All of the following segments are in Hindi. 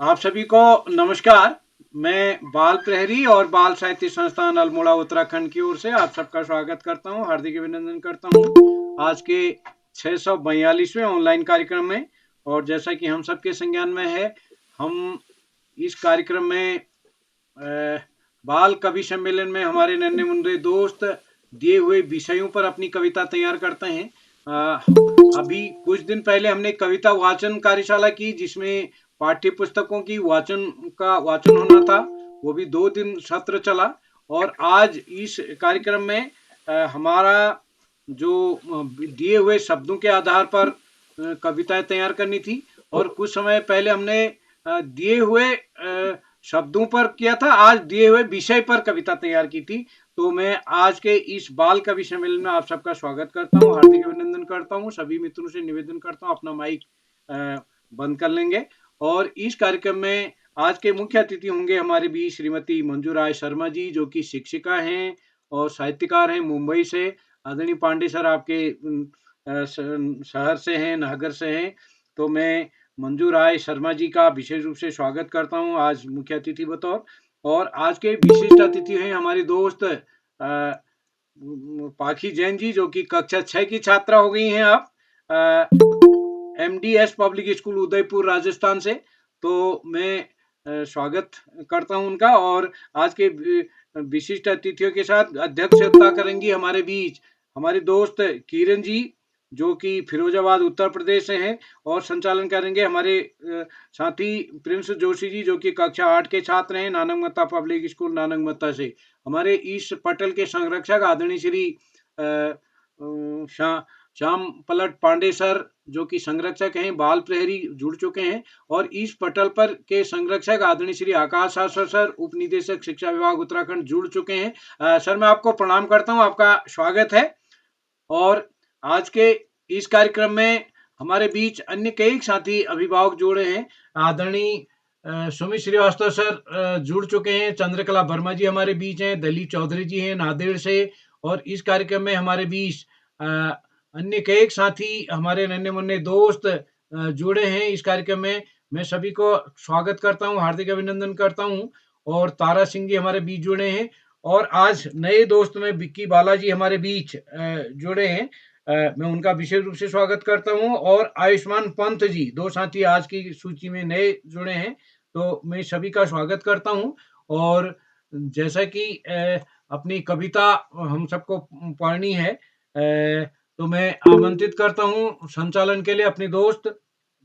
आप सभी को नमस्कार। मैं बाल प्रहरी और बाल साहित्य संस्थान अल्मोड़ा उत्तराखंड की ओर से आप सबका स्वागत करता हूं, हार्दिक अभिनंदन करता हूं आज के 642वें ऑनलाइन कार्यक्रम में। और जैसा कि हम सबके संज्ञान में है, हम इस कार्यक्रम में बाल कवि सम्मेलन में हमारे नन्हे मुन्ने दोस्त दिए हुए विषयों पर अपनी कविता तैयार करते हैं। अभी कुछ दिन पहले हमने कविता वाचन कार्यशाला की, जिसमें पाठ्य पुस्तकों की वाचन होना था। वो भी 2 दिन सत्र चला। और आज इस कार्यक्रम में हमारा जो दिए हुए शब्दों के आधार पर कविताएं तैयार करनी थी। और कुछ समय पहले हमने दिए हुए शब्दों पर किया था, आज दिए हुए विषय पर कविता तैयार की थी। तो मैं आज के इस बाल कवि सम्मेलन में आप सबका स्वागत करता हूं, हार्दिक अभिनंदन करता हूं। सभी मित्रों से निवेदन करता हूं अपना माइक बंद कर लेंगे। और इस कार्यक्रम में आज के मुख्य अतिथि होंगे हमारे बीच श्रीमती मंजू राय शर्मा जी, जो कि शिक्षिका हैं और साहित्यकार हैं मुंबई से। आदरणीय पांडे सर आपके शहर से हैं, नाहगर से हैं। तो मैं मंजू राय शर्मा जी का विशेष रूप से स्वागत करता हूं आज मुख्य अतिथि बतौर। और आज के विशिष्ट अतिथि हैं हमारी दोस्त पाखी जैन जी, जो कि कक्षा 6 की छात्रा हो गई हैं आप, MDS public school Udaipur Rajasthan से। तो मैं स्वागत करता हूं उनका। और आज के विशिष्ट अतिथियों के साथ अध्यक्षता करेंगी हमारे बीच हमारे दोस्त किरण जी, जो कि फिरोजाबाद उत्तर प्रदेश से हैं। और संचालन करेंगे हमारे साथी प्रिंस जोशी जी, जो कि कक्षा 8 के छात्र हैं, नानक मत्ता पब्लिक स्कूल नानक मत्ता से। हमारे इस पटल के संरक्षक आदरणीय श्री श्याम पलट पांडे सर, जो कि संरक्षक हैं, बाल प्रहरी जुड़ चुके हैं। और इस पटल पर के संरक्षक आदरणीय श्री आकाश शास्त्र सर, उप निदेशक शिक्षा विभाग उत्तराखंड जुड़ चुके हैं। सर मैं आपको प्रणाम करता हूं, आपका स्वागत है। और आज के इस कार्यक्रम में हमारे बीच अन्य कई साथी अभिभावक जुड़े हैं। आदरणीय सुमित श्रीवास्तव सर जुड़ चुके हैं, चंद्रकला वर्मा जी हमारे बीच हैं, दलीप चौधरी जी हैं नांदेड़ से। और इस कार्यक्रम में हमारे बीच अन्य कई साथी हमारे नन्हे मुन्ने दोस्त जुड़े हैं इस कार्यक्रम में। मैं सभी को स्वागत करता हूं, हार्दिक अभिनंदन करता हूं। और तारा सिंह जी हमारे बीच जुड़े हैं। और आज नए दोस्त में विक्की बालाजी हमारे बीच जुड़े हैं, मैं उनका विशेष रूप से स्वागत करता हूं। और आयुष्मान पंत जी, 2 साथी आज की सूची में नए जुड़े हैं, तो मैं सभी का स्वागत करता हूं। और जैसा कि अपनी कविता हम सबको पढ़नी है, तो मैं आमंत्रित करता हूं संचालन के लिए अपने दोस्त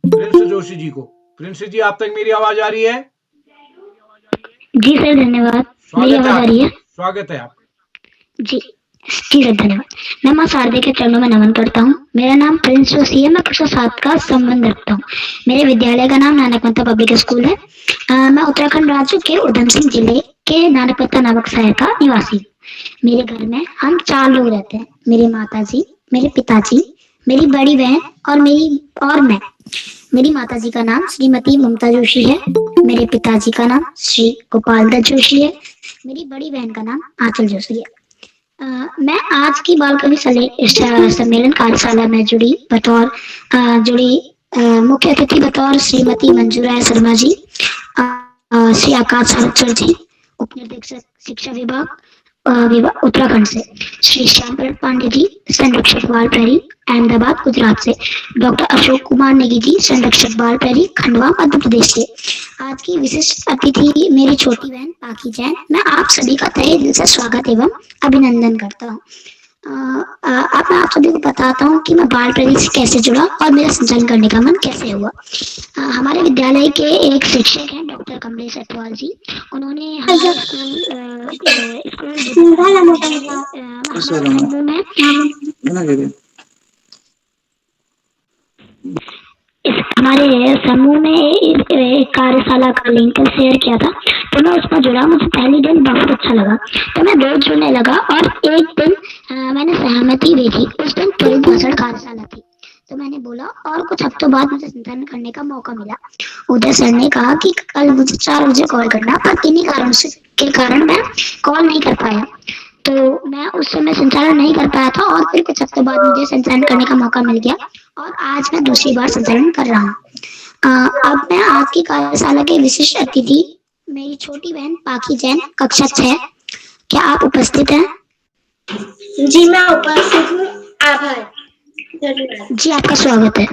प्रिंस जोशी जी को। प्रिंस जी, आप तक मेरी आवाज आ रही है? जी सर, धन्यवाद। मेरी आवाज आ रही है? स्वागत है आपका जी जी सर, धन्यवाद। मैं माँ शारदे के चरणों में नमन करता हूँ। मेरा नाम प्रिंस जोशी है। मैं कक्षा 7 का संबंध रखता हूँ। मेरे विद्यालय का नाम नानक मत्ता पब्लिक स्कूल है। मैं उत्तराखंड राज्य के उधम सिंह जिले के नानक मत्ता नामक शहर का निवासी हूँ। मेरे घर में हम 4 लोग रहते हैं। मेरी माता जी, मेरे पिताजी, मेरी बड़ी बहन और मैं। मेरी माता जी का नाम श्रीमती ममता जोशी है। मेरे पिताजी का नाम श्री गोपाल दत्त जोशी है। मेरी बड़ी बहन का नाम आंचल जोशी है। मैं आज की बाल कवि सम्मेलन कार्यशाला में जुड़ी मुख्य अतिथि बतौर श्रीमती मंजू राय शर्मा जी, श्री आकाश शास्त्री जी, उप निदेशक शिक्षा विभाग उत्तराखंड से, श्री श्याम पांडे जी, संरक्षक बाल प्रहरी अहमदाबाद गुजरात से, डॉक्टर अशोक कुमार नेगी जी, संरक्षक बाल प्रहरी खंडवा मध्य प्रदेश से। आज की विशिष्ट अतिथि मेरी छोटी बहन पाखी जैन। मैं आप सभी का तहे दिल से स्वागत एवं अभिनंदन करता हूँ। अब मैं आप सभी को बताता हूँ कि मैं बाल प्रहरी से कैसे जुड़ा और मेरा संचालन करने का मन कैसे हुआ। हमारे विद्यालय के एक शिक्षक हैं डॉक्टर कमलेश अटवाल जी। उन्होंने हमारे समूह में एक कार्यशाला का लिंक शेयर किया था, तो मैं उसमें जुड़ा। मुझे पहले दिन बहुत अच्छा लगा, तो मैं रोज जुड़ने लगा। और एक दिन मैंने सहमति भेजी। उस दिन परिभाषण कार्यशाला थी, तो मैंने बोला और कुछ हफ्तों बाद मुझे संचालन करने का मौका मिला। उदय सर ने कहा कि कल मुझे 4 बजे कॉल करना, पर इन्हीं के कारण मैं कॉल नहीं कर पाया। तो मैं उस समय संचालन नहीं कर पाया था। और फिर कुछ हफ्तों बाद मुझे संचालन करने का मौका मिल गया और आज मैं दूसरी बार संचालन कर रहा हूँ। अब मैं आज की कार्यशाला के विशिष्ट अतिथि मेरी छोटी बहन पाखी जैन कक्षा 6, क्या आप उपस्थित हैं? जी मैं उपस्थित हूँ। आभार। धन्यवाद। जी आपका स्वागत है।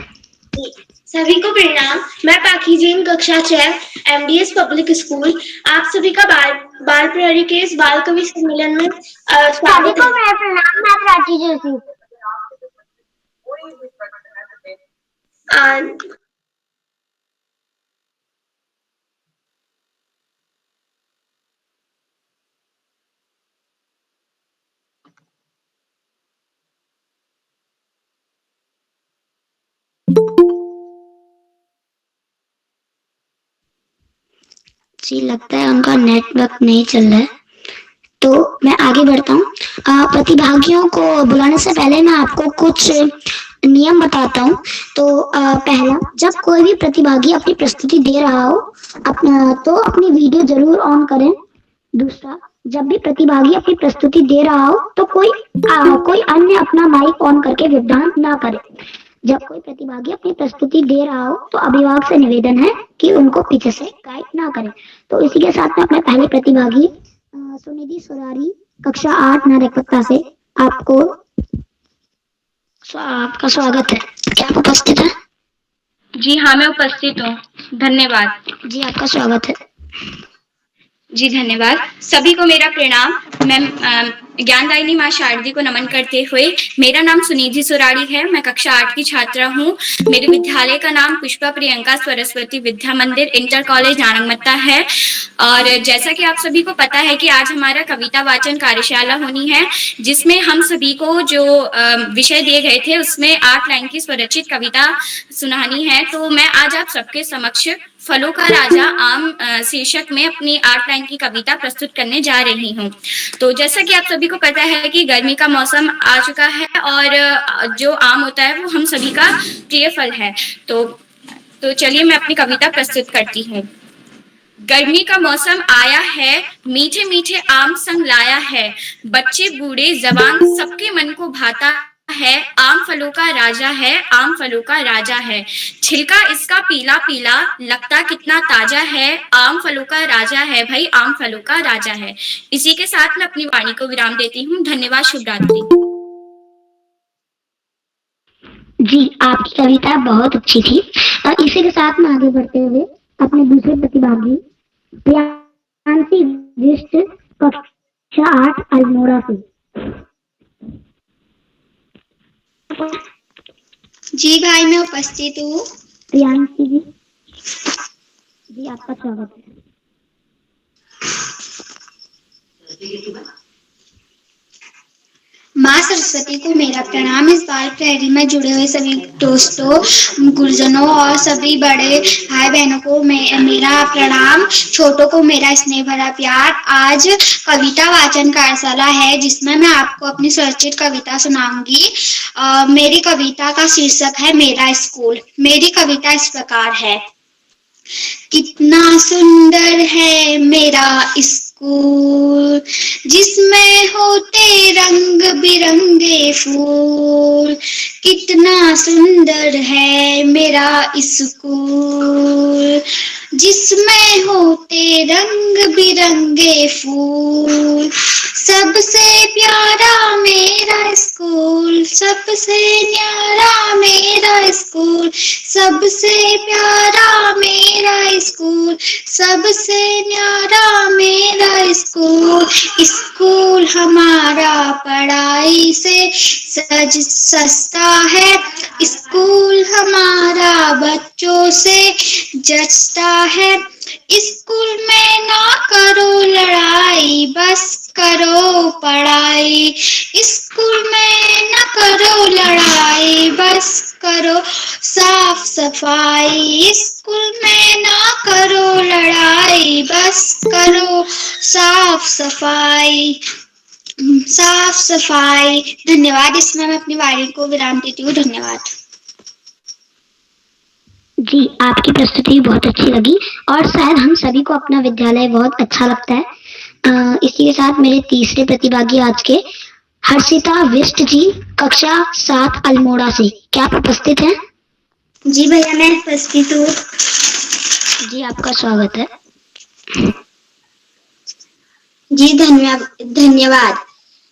सभी को प्रणाम। मैं पाखी जैन कक्षा 6 MDS पब्लिक स्कूल आप सभी का बाल प्रहरी के इस बाल कवि सम्मेलन में स्वागत है। मैं प्रणाम। मैं प्राची जोशी। जी लगता है उनका नेटवर्क नहीं चल रहा है, तो मैं आगे बढ़ता हूँ। प्रतिभागियों को बुलाने से पहले मैं आपको कुछ नियम बताता हूँ। तो पहला, जब कोई भी प्रतिभागी अपनी प्रस्तुति दे रहा हो तो अपनी वीडियो जरूर ऑन करें। दूसरा, जब भी प्रतिभागी अपनी प्रस्तुति दे रहा हो तो कोई अन्य अपना माइक ऑन करके विवधान ना करे। जब कोई प्रतिभागी अपनी प्रस्तुति दे रहा हो तो अभिभावक से निवेदन है कि उनको पीछे से गाइड ना करें। तो इसी के साथ में अपने पहले प्रतिभागी सुनिधि सुरारी कक्षा 8 नारकपत्ता से आपका स्वागत है। क्या आप उपस्थित हैं? जी हाँ, मैं उपस्थित हूँ। धन्यवाद। जी आपका स्वागत है। जी धन्यवाद। सभी को मेरा प्रणाम। मैं ज्ञानदायिनी माँ शारदी को नमन करते हुए, मेरा नाम सुनिधि सुराड़ी है। मैं कक्षा 8 की छात्रा हूँ। मेरे विद्यालय का नाम पुष्पा प्रियंका सरस्वती विद्या मंदिर इंटर कॉलेज नारंगमत्ता है। और जैसा कि आप सभी को पता है कि आज हमारा कविता वाचन कार्यशाला होनी है, जिसमें हम सभी को जो विषय दिए गए थे उसमें 8 लाइन की स्वरचित कविता सुनानी है। तो मैं आज आप सबके समक्ष फलों का राजा आम शीर्षक में अपनी 8 लाइन की कविता प्रस्तुत करने जा रही हूँ। तो जैसा कि आप सभी को पता है कि गर्मी का मौसम आ चुका है और जो आम होता है वो हम सभी का प्रिय फल है। तो चलिए मैं अपनी कविता प्रस्तुत करती हूँ। गर्मी का मौसम आया है, मीठे मीठे आम संग लाया है। बच्चे बूढ़े जवान सबके मन को भाता है। आम फलों का राजा है, आम फलों का राजा है। छिलका इसका पीला पीला लगता कितना ताजा है। आम फलों का राजा है भाई, आम फलों का राजा है। इसी के साथ मैं अपनी वाणी को विराम देती हूँ। धन्यवाद। शुभ रात्रि। जी आपकी कविता बहुत अच्छी थी। इसी के साथ में आगे बढ़ते हुए अपने दूसरे प्रतिभागी प्रियांशी विष्ट कक्षा 8 अल्मोड़ा से। जी भाई मैं उपस्थित हूँ। प्रियांशी जी आपका स्वागत है। माँ सरस्वती को मेरा प्रणाम। इस बाल प्रहरी में जुड़े हुए सभी दोस्तों, गुरुजनों और सभी बड़े भाई बहनों को मेरा प्रणाम। छोटों को मेरा स्नेह भरा प्यार। आज कविता वाचन कार्यशाला है जिसमें मैं आपको अपनी स्वरचित कविता सुनाऊंगी। मेरी कविता का शीर्षक है मेरा स्कूल। मेरी कविता इस प्रकार है। कितना सुंदर है मेरा स्कूल, जिसमें होते रंग बिरंगे फूल। कितना सुंदर है मेरा स्कूल, जिसमें होते रंग बिरंगे फूल। सबसे प्यारा मेरा स्कूल, सबसे न्यारा मेरा स्कूल, सबसे प्यारा मेरा स्कूल, सबसे न्यारा मेरा स्कूल। स्कूल हमारा पढ़ाई से सस्ता है। स्कूल हमारा बच्चों से जचता है। स्कूल में ना करो लड़ाई, बस करो पढ़ाई। स्कूल में ना करो लड़ाई, बस करो साफ सफाई। स्कूल में ना करो लड़ाई, बस करो साफ सफाई, साफ सफाई। धन्यवाद। इसमें मैं अपनी वाणी को विराम देती हूँ। धन्यवाद। जी आपकी प्रस्तुति बहुत अच्छी लगी और शायद हम सभी को अपना विद्यालय बहुत अच्छा लगता है। इसी के साथ मेरे तीसरे प्रतिभागी आज के हर्षिता विष्ट जी कक्षा 7 अल्मोड़ा से, क्या आप उपस्थित हैं? जी भैया मैं उपस्थित हूँ। जी आपका स्वागत है। जी धन्यवाद।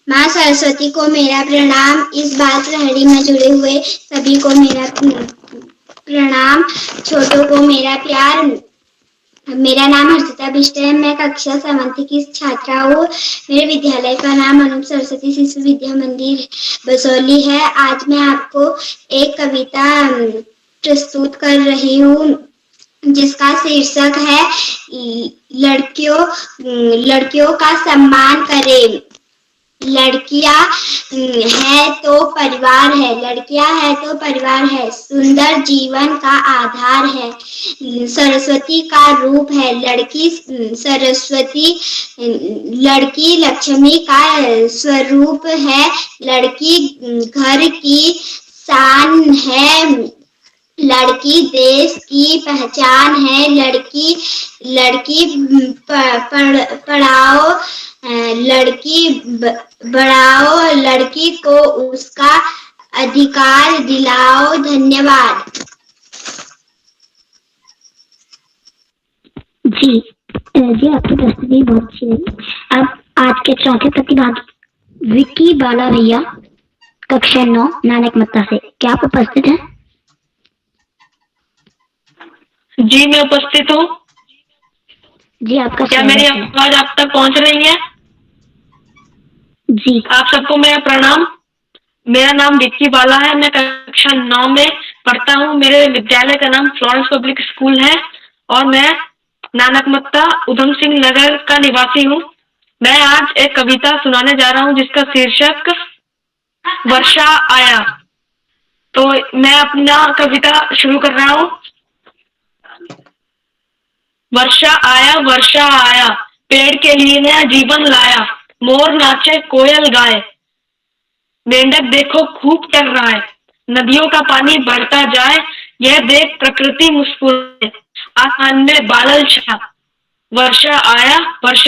माँ सरस्वती को मेरा प्रणाम। इस बाल प्रहरी में जुड़े हुए सभी को मेरा प्रणाम। छोटों को मेरा प्यार। मेरा नाम हर्षिता बिष्ट है। मैं कक्षा 7वीं की छात्रा हूँ। मेरे विद्यालय का नाम अनुप सरस्वती शिशु विद्या मंदिर बसौली है। आज मैं आपको एक कविता प्रस्तुत कर रही हूँ जिसका शीर्षक है लड़कियों का सम्मान करें। लड़कियां है तो परिवार है। लड़कियां है तो परिवार है। सुंदर जीवन का आधार है। सरस्वती का रूप है। लड़की सरस्वती। लड़की लक्ष्मी का स्वरूप है। लड़की घर की शान है। लड़की देश की पहचान है। लड़की पढ़ाओ। लड़की बढ़ाओ। लड़की को उसका अधिकार दिलाओ। धन्यवाद। जी आपकी प्रस्तुति बहुत अच्छी रही। अब आज के चौथे प्रतिभागी विक्की बाला भैया, कक्षा 9 नानक मत्ता से, क्या आप उपस्थित हैं? जी मैं उपस्थित हूँ। जी आपका क्या मेरी आवाज आप तक पहुँच रही है? जी आप सबको मेरा प्रणाम। मेरा नाम विक्की बाला है। मैं कक्षा 9 में पढ़ता हूँ। मेरे विद्यालय का नाम फ्लोरेंस पब्लिक स्कूल है और मैं नानक मत्ता उधम सिंह नगर का निवासी हूँ। मैं आज एक कविता सुनाने जा रहा हूँ जिसका शीर्षक वर्षा आया। तो मैं अपना कविता शुरू कर रहा हूँ। वर्षा आया, पेड़ के लिए नया जीवन लाया। मोर नाचे, कोयल गाए, मेंढक देखो खूब चल रहा है। नदियों का पानी बढ़ता जाए, यह देख प्रकृति मुस्कुराए। आसमान में बादल छा, वर्षा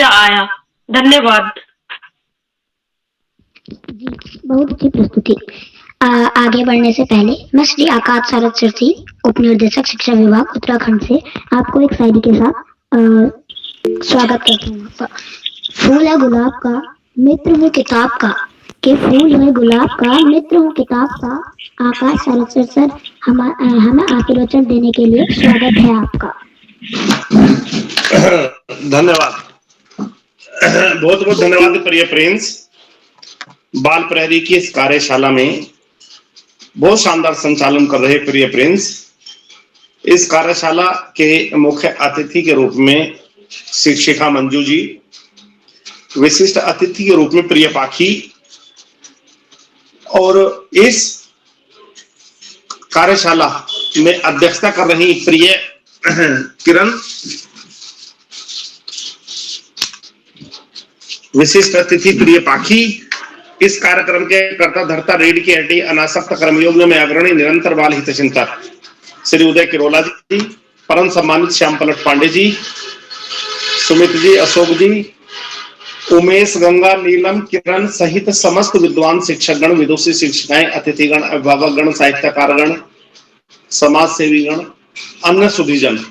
आया। धन्यवाद। जी बहुत अच्छी प्रस्तुति। आगे बढ़ने से पहले मैं श्री आकाश सारद सिरसी, उप निर्देशक शिक्षा विभाग उत्तराखंड से आपको एक शायरी के साथ स्वागत करता हूँ आपका। फूल है गुलाब का, मित्र हूँ किताब का, के फूल है गुलाब का, मित्र हूँ किताब का। आकाश सारद सर हमें आशीर्वचन देने के लिए स्वागत है आपका। धन्यवाद। बहुत बहुत धन्यवाद प्रिय प्रिंस। बाल प्रहरी की इस कार्यशाला में बहुत शानदार संचालन कर रहे प्रिय प्रिंस। इस कार्यशाला के मुख्य अतिथि के रूप में शिक्षिका मंजू जी, विशिष्ट अतिथि के रूप में प्रिय पाखी, और इस कार्यशाला में अध्यक्षता कर रही प्रिय किरण, विशिष्ट अतिथि प्रिय पाखी, इस कार्यक्रम के कर्ता धर्ता रीढ़ की हड्डी अनासक्त कर्मयोगियों में अग्रणी निरंतर बाल हित चिंतक श्री उदय किरोला जी, परम सम्मानित श्याम पलट पांडे जी, सुमित जी, अशोक जी, उमेश, गंगा, नीलम, किरण सहित समस्त विद्वान शिक्षकगण, विदुषी शिक्षिकाएं, अतिथिगण, अभिभावकगण, साहित्यकारगण, समाज सेवीगण, अन्य सुधीजन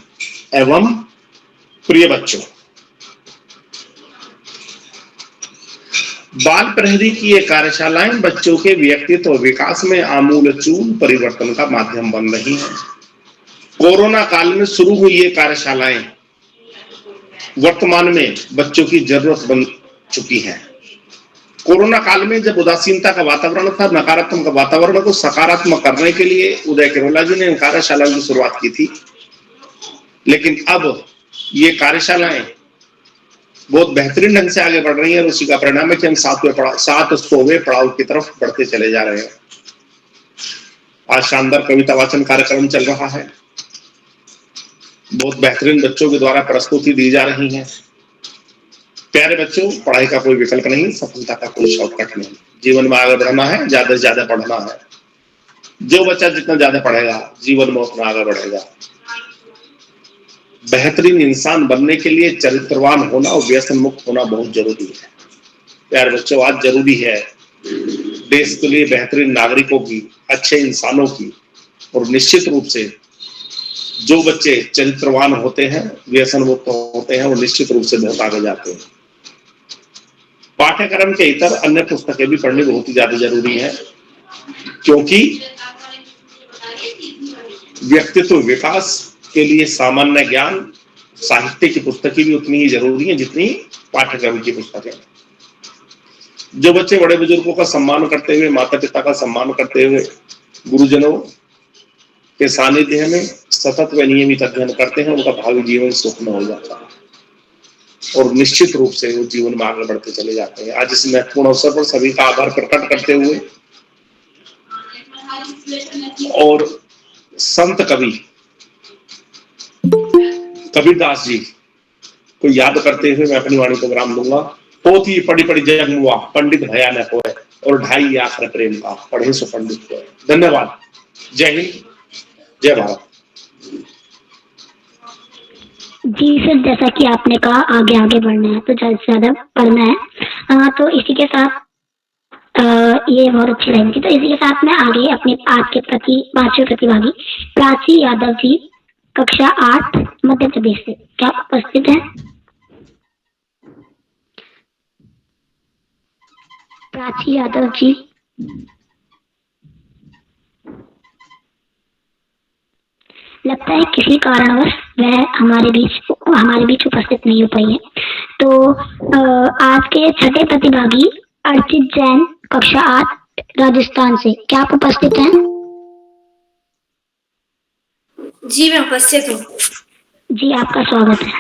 एवं प्रिय बच्चों। बाल प्रहरी की ये कार्यशालाएं बच्चों के व्यक्तित्व विकास में आमूलचूल परिवर्तन का माध्यम बन रही हैं। कोरोना काल में शुरू हुई ये कार्यशालाएं वर्तमान में बच्चों की जरूरत बन चुकी हैं। कोरोना काल में जब उदासीनता का वातावरण था, नकारात्मक वातावरण को सकारात्मक करने के लिए उदय किरोला जी ने कार्यशाला की शुरुआत की थी। लेकिन अब ये कार्यशालाएं बहुत बेहतरीन ढंग से आगे बढ़ रही है। उसी का परिणाम है कि हम 700वें पड़ाव की तरफ बढ़ते चले जा रहे हैं। आज शानदार कविता वाचन कार्यक्रम चल रहा है। बहुत बेहतरीन बच्चों के द्वारा प्रस्तुति दी जा रही है। प्यारे बच्चों, पढ़ाई का कोई विकल्प नहीं, सफलता का कोई शॉर्टकट नहीं। जीवन में आगे बढ़ना है, ज्यादा से ज्यादा पढ़ना है। जो बच्चा जितना ज्यादा पढ़ेगा जीवन में उतना आगे बढ़ेगा। बेहतरीन इंसान बनने के लिए चरित्रवान होना और व्यसन मुक्त होना बहुत जरूरी है। प्यारे बच्चों, आज जरूरी है देश के लिए बेहतरीन नागरिकों की, अच्छे इंसानों की और निश्चित रूप से जो बच्चे चरित्रवान होते हैं, व्यसन मुक्त होते हैं, वो निश्चित रूप से बहुत आगे जाते हैं। पाठ्यक्रम के इतर अन्य पुस्तकें भी पढ़नी बहुत ही ज्यादा जरूरी है, क्योंकि व्यक्तित्व विकास के लिए सामान्य ज्ञान, साहित्य की पुस्तकें भी उतनी ही जरूरी है जितनी पाठ्यक्रम की पुस्तकें। जो बच्चे बड़े बुजुर्गों का सम्मान करते हुए, माता पिता का सम्मान करते हुए, गुरुजनों के सानिध्य में सतत व नियमित अध्ययन करते हैं, उनका भावी जीवन सुखमय हो जाता है और निश्चित रूप से वो जीवन में आगे बढ़ते चले जाते हैं। आज इस महत्वपूर्ण अवसर पर सभी का आभार प्रकट करते हुए और संत कवि कबीरदास जी को याद करते हुए मैं अपनी वाणी को विराम दूंगा। पोथी पढ़ी पढ़ी जग मुआ, पंडित भया न होए, और ढाई आखर प्रेम का, पढ़े सो पंडित होए। धन्यवाद। जय हिंद, जय भारत। जी सर, जैसा कि आपने कहा आगे आगे बढ़ना है तो ज्यादा से ज्यादा पढ़ना है। तो इसी के साथ ये बहुत अच्छी रहेगी। तो इसी के साथ मैं आगे अपने आज के पांचवें प्रतिभागी प्राची यादव जी, कक्षा 8 मध्य प्रदेश से, क्या उपस्थित है? प्राची यादव जी, लगता है किसी कारणवश वह हमारे बीच उपस्थित नहीं हो पाई है। तो आज के छठे प्रतिभागी अर्चित जैन, कक्षा 8 राजस्थान से, क्या आप उपस्थित हैं? जी मैं उपस्थित हूँ। जी आपका स्वागत है।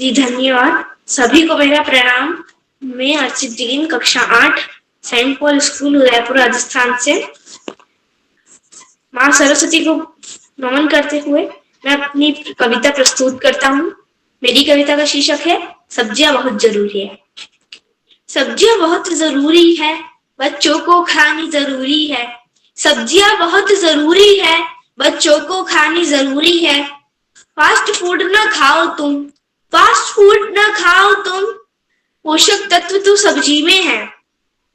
जी धन्यवाद। सभी को मेरा प्रणाम। मैं अर्चित जैन, कक्षा 8 saint Paul school Udaipur Rajasthan से माँ सरस्वती को नमन करते हुए मैं अपनी कविता प्रस्तुत करता हूँ। मेरी कविता का शीर्षक है सब्जियां बहुत जरूरी है। सब्जियां बहुत जरूरी है, बच्चों को खानी जरूरी है। सब्जियां बहुत जरूरी है, बच्चों को खानी जरूरी है। फास्ट फूड न खाओ तुम, फास्ट फूड न खाओ तुम, पोषक तत्व तो सब्जी में है,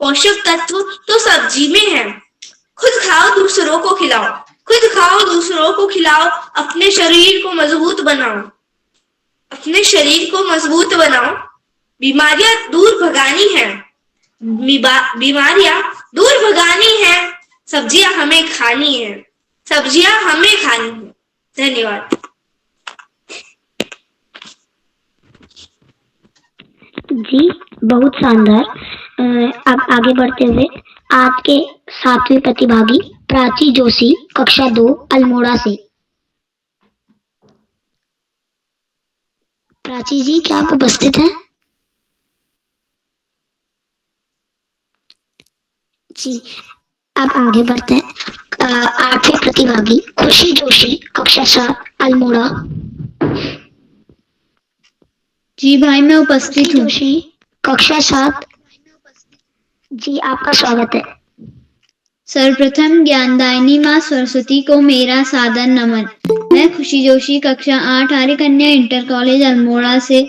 पोषक तत्व तो सब्जी में है। खुद खाओ दूसरों को खिलाओ, खुद खाओ दूसरों को खिलाओ, अपने शरीर को मजबूत बनाओ, अपने शरीर को मजबूत बनाओ। बीमारियां दूर भगानी है, बीमारियां दूर भगानी है। सब्जियां हमें खानी है, सब्जियां हमें खानी है। धन्यवाद। जी बहुत शानदार। अब आगे बढ़ते हुए आज के 7वें प्रतिभागी प्राची जोशी, कक्षा 2 अल्मोड़ा से। प्राची जी, क्या आप उपस्थित हैं? जी अब आगे बढ़ते हैं। 8वें प्रतिभागी खुशी जोशी, कक्षा 7 अल्मोड़ा। जी भाई मैं उपस्थित हूँ। जोशी, कक्षा 7। जी आपका स्वागत है। सर्वप्रथम ज्ञानदायिनी माँ सरस्वती को मेरा सादर नमन। मैं खुशी जोशी, कक्षा 8 आर्य कन्या इंटर कॉलेज अल्मोड़ा से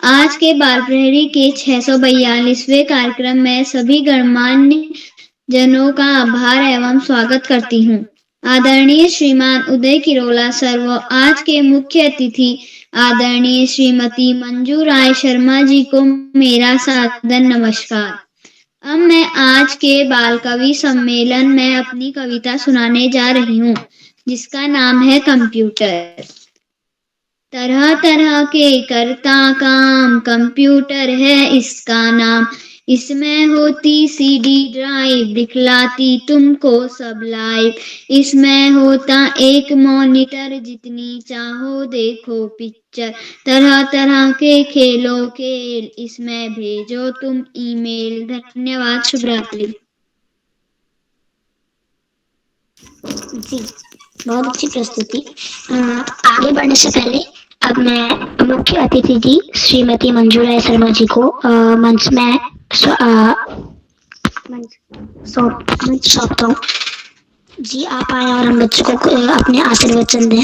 आज के बाल प्रहरी के 642वें कार्यक्रम में सभी गणमान्य जनों का आभार एवं स्वागत करती हूँ। आदरणीय श्रीमान उदय किरोला सर व आज के मुख्य अतिथि आदरणीय श्रीमती मंजू राय शर्मा जी को मेरा सादर नमस्कार। अब मैं आज के बाल कवि सम्मेलन में अपनी कविता सुनाने जा रही हूँ, जिसका नाम है कंप्यूटर। तरह तरह के करता काम कंप्यूटर है इसका नाम, इसमें होती सीडी ड्राइव दिखलाती तुमको सब लाइव, इसमें होता एक मॉनिटर जितनी चाहो देखो पिक्चर, तरह तरह के खेलो खेल इसमें भेजो तुम ईमेल। धन्यवाद, शुभ रात्रि। जी बहुत अच्छी प्रस्तुति। आगे बढ़ने से पहले अब मैं मुख्य अतिथि जी श्रीमती मंजू राय शर्मा जी को मंच में सौंपता हूँ। जी आप आए और हम बच्चों को अपने आशीर्वचन दें।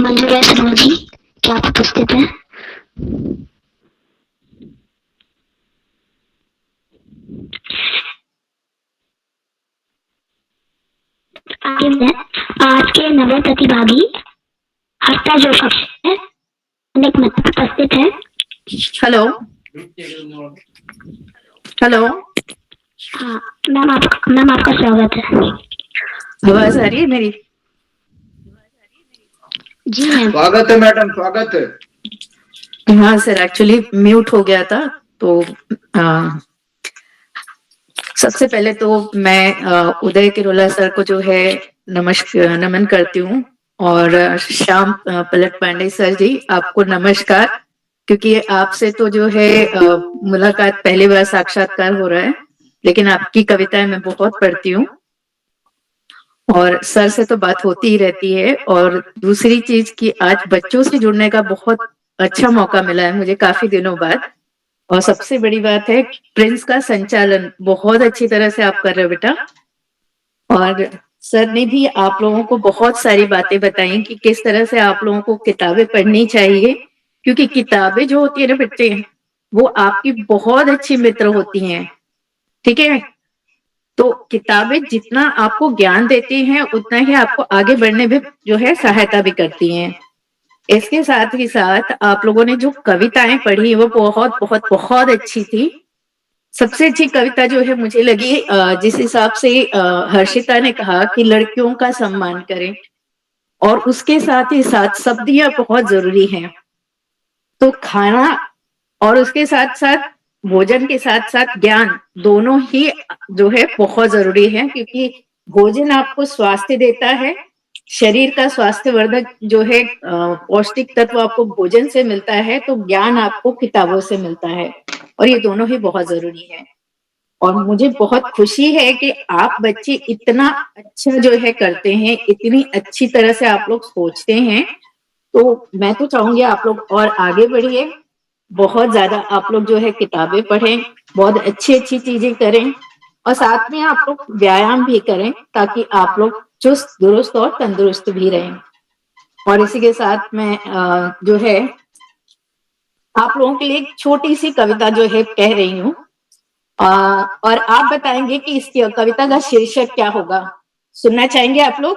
मंजू राय शर्मा जी, क्या आप उपस्थित हैं? आज के नवे प्रतिभागी हर्षा जो शख्स है अनेक मत उपस्थित है। हेलो हेलो, हाँ मैम आपका स्वागत है। आवाज आ रही है मेरी? जी मैम। स्वागत है मैडम, स्वागत है। हाँ सर, एक्चुअली म्यूट हो गया था तो सबसे पहले तो मैं उदय किरोला सर को जो है नमन करती हूँ, और श्याम पलट पांडे सर जी आपको नमस्कार, क्योंकि आपसे तो जो है मुलाकात पहली बार साक्षात्कार हो रहा है, लेकिन आपकी कविताएं मैं बहुत पढ़ती हूँ और सर से तो बात होती ही रहती है। और दूसरी चीज कि आज बच्चों से जुड़ने का बहुत अच्छा मौका मिला है मुझे काफी दिनों बाद, और सबसे बड़ी बात है प्रिंस का संचालन बहुत अच्छी तरह से आप कर रहे हो बेटा। और सर ने भी आप लोगों को बहुत सारी बातें बताई कि किस तरह से आप लोगों को किताबें पढ़नी चाहिए, क्योंकि किताबें जो होती है ना बच्चे, वो आपकी बहुत अच्छी मित्र होती हैं, ठीक है। तो किताबें जितना आपको ज्ञान देती हैं उतना ही आपको आगे बढ़ने में जो है सहायता भी करती हैं। इसके साथ ही साथ आप लोगों ने जो कविताएं पढ़ी वो बहुत बहुत बहुत अच्छी थी। सबसे अच्छी कविता जो है मुझे लगी जिस हिसाब से हर्षिता ने कहा कि लड़कियों का सम्मान करें, और उसके साथ ही साथ सब्जियां बहुत जरूरी हैं। तो खाना और उसके साथ साथ भोजन के साथ साथ ज्ञान दोनों ही जो है बहुत जरूरी है, क्योंकि भोजन आपको स्वास्थ्य देता है, शरीर का स्वास्थ्य वर्धक जो है पौष्टिक तत्व आपको भोजन से मिलता है, तो ज्ञान आपको किताबों से मिलता है, और ये दोनों ही बहुत जरूरी है। और मुझे बहुत खुशी है कि आप बच्चे इतना अच्छा जो है करते हैं, इतनी अच्छी तरह से आप लोग सोचते हैं। तो मैं तो चाहूंगी आप लोग और आगे बढ़िए, बहुत ज्यादा आप लोग जो है किताबें पढ़ें, बहुत अच्छी अच्छी चीजें करें, और साथ में आप लोग व्यायाम भी करें ताकि आप लोग चुस्त दुरुस्त और तंदुरुस्त भी रहें। और इसी के साथ मैं जो है आप लोगों के लिए एक छोटी सी कविता जो है कह रही हूँ, और आप बताएंगे कि इसकी कविता का शीर्षक क्या होगा। सुनना चाहेंगे आप लोग?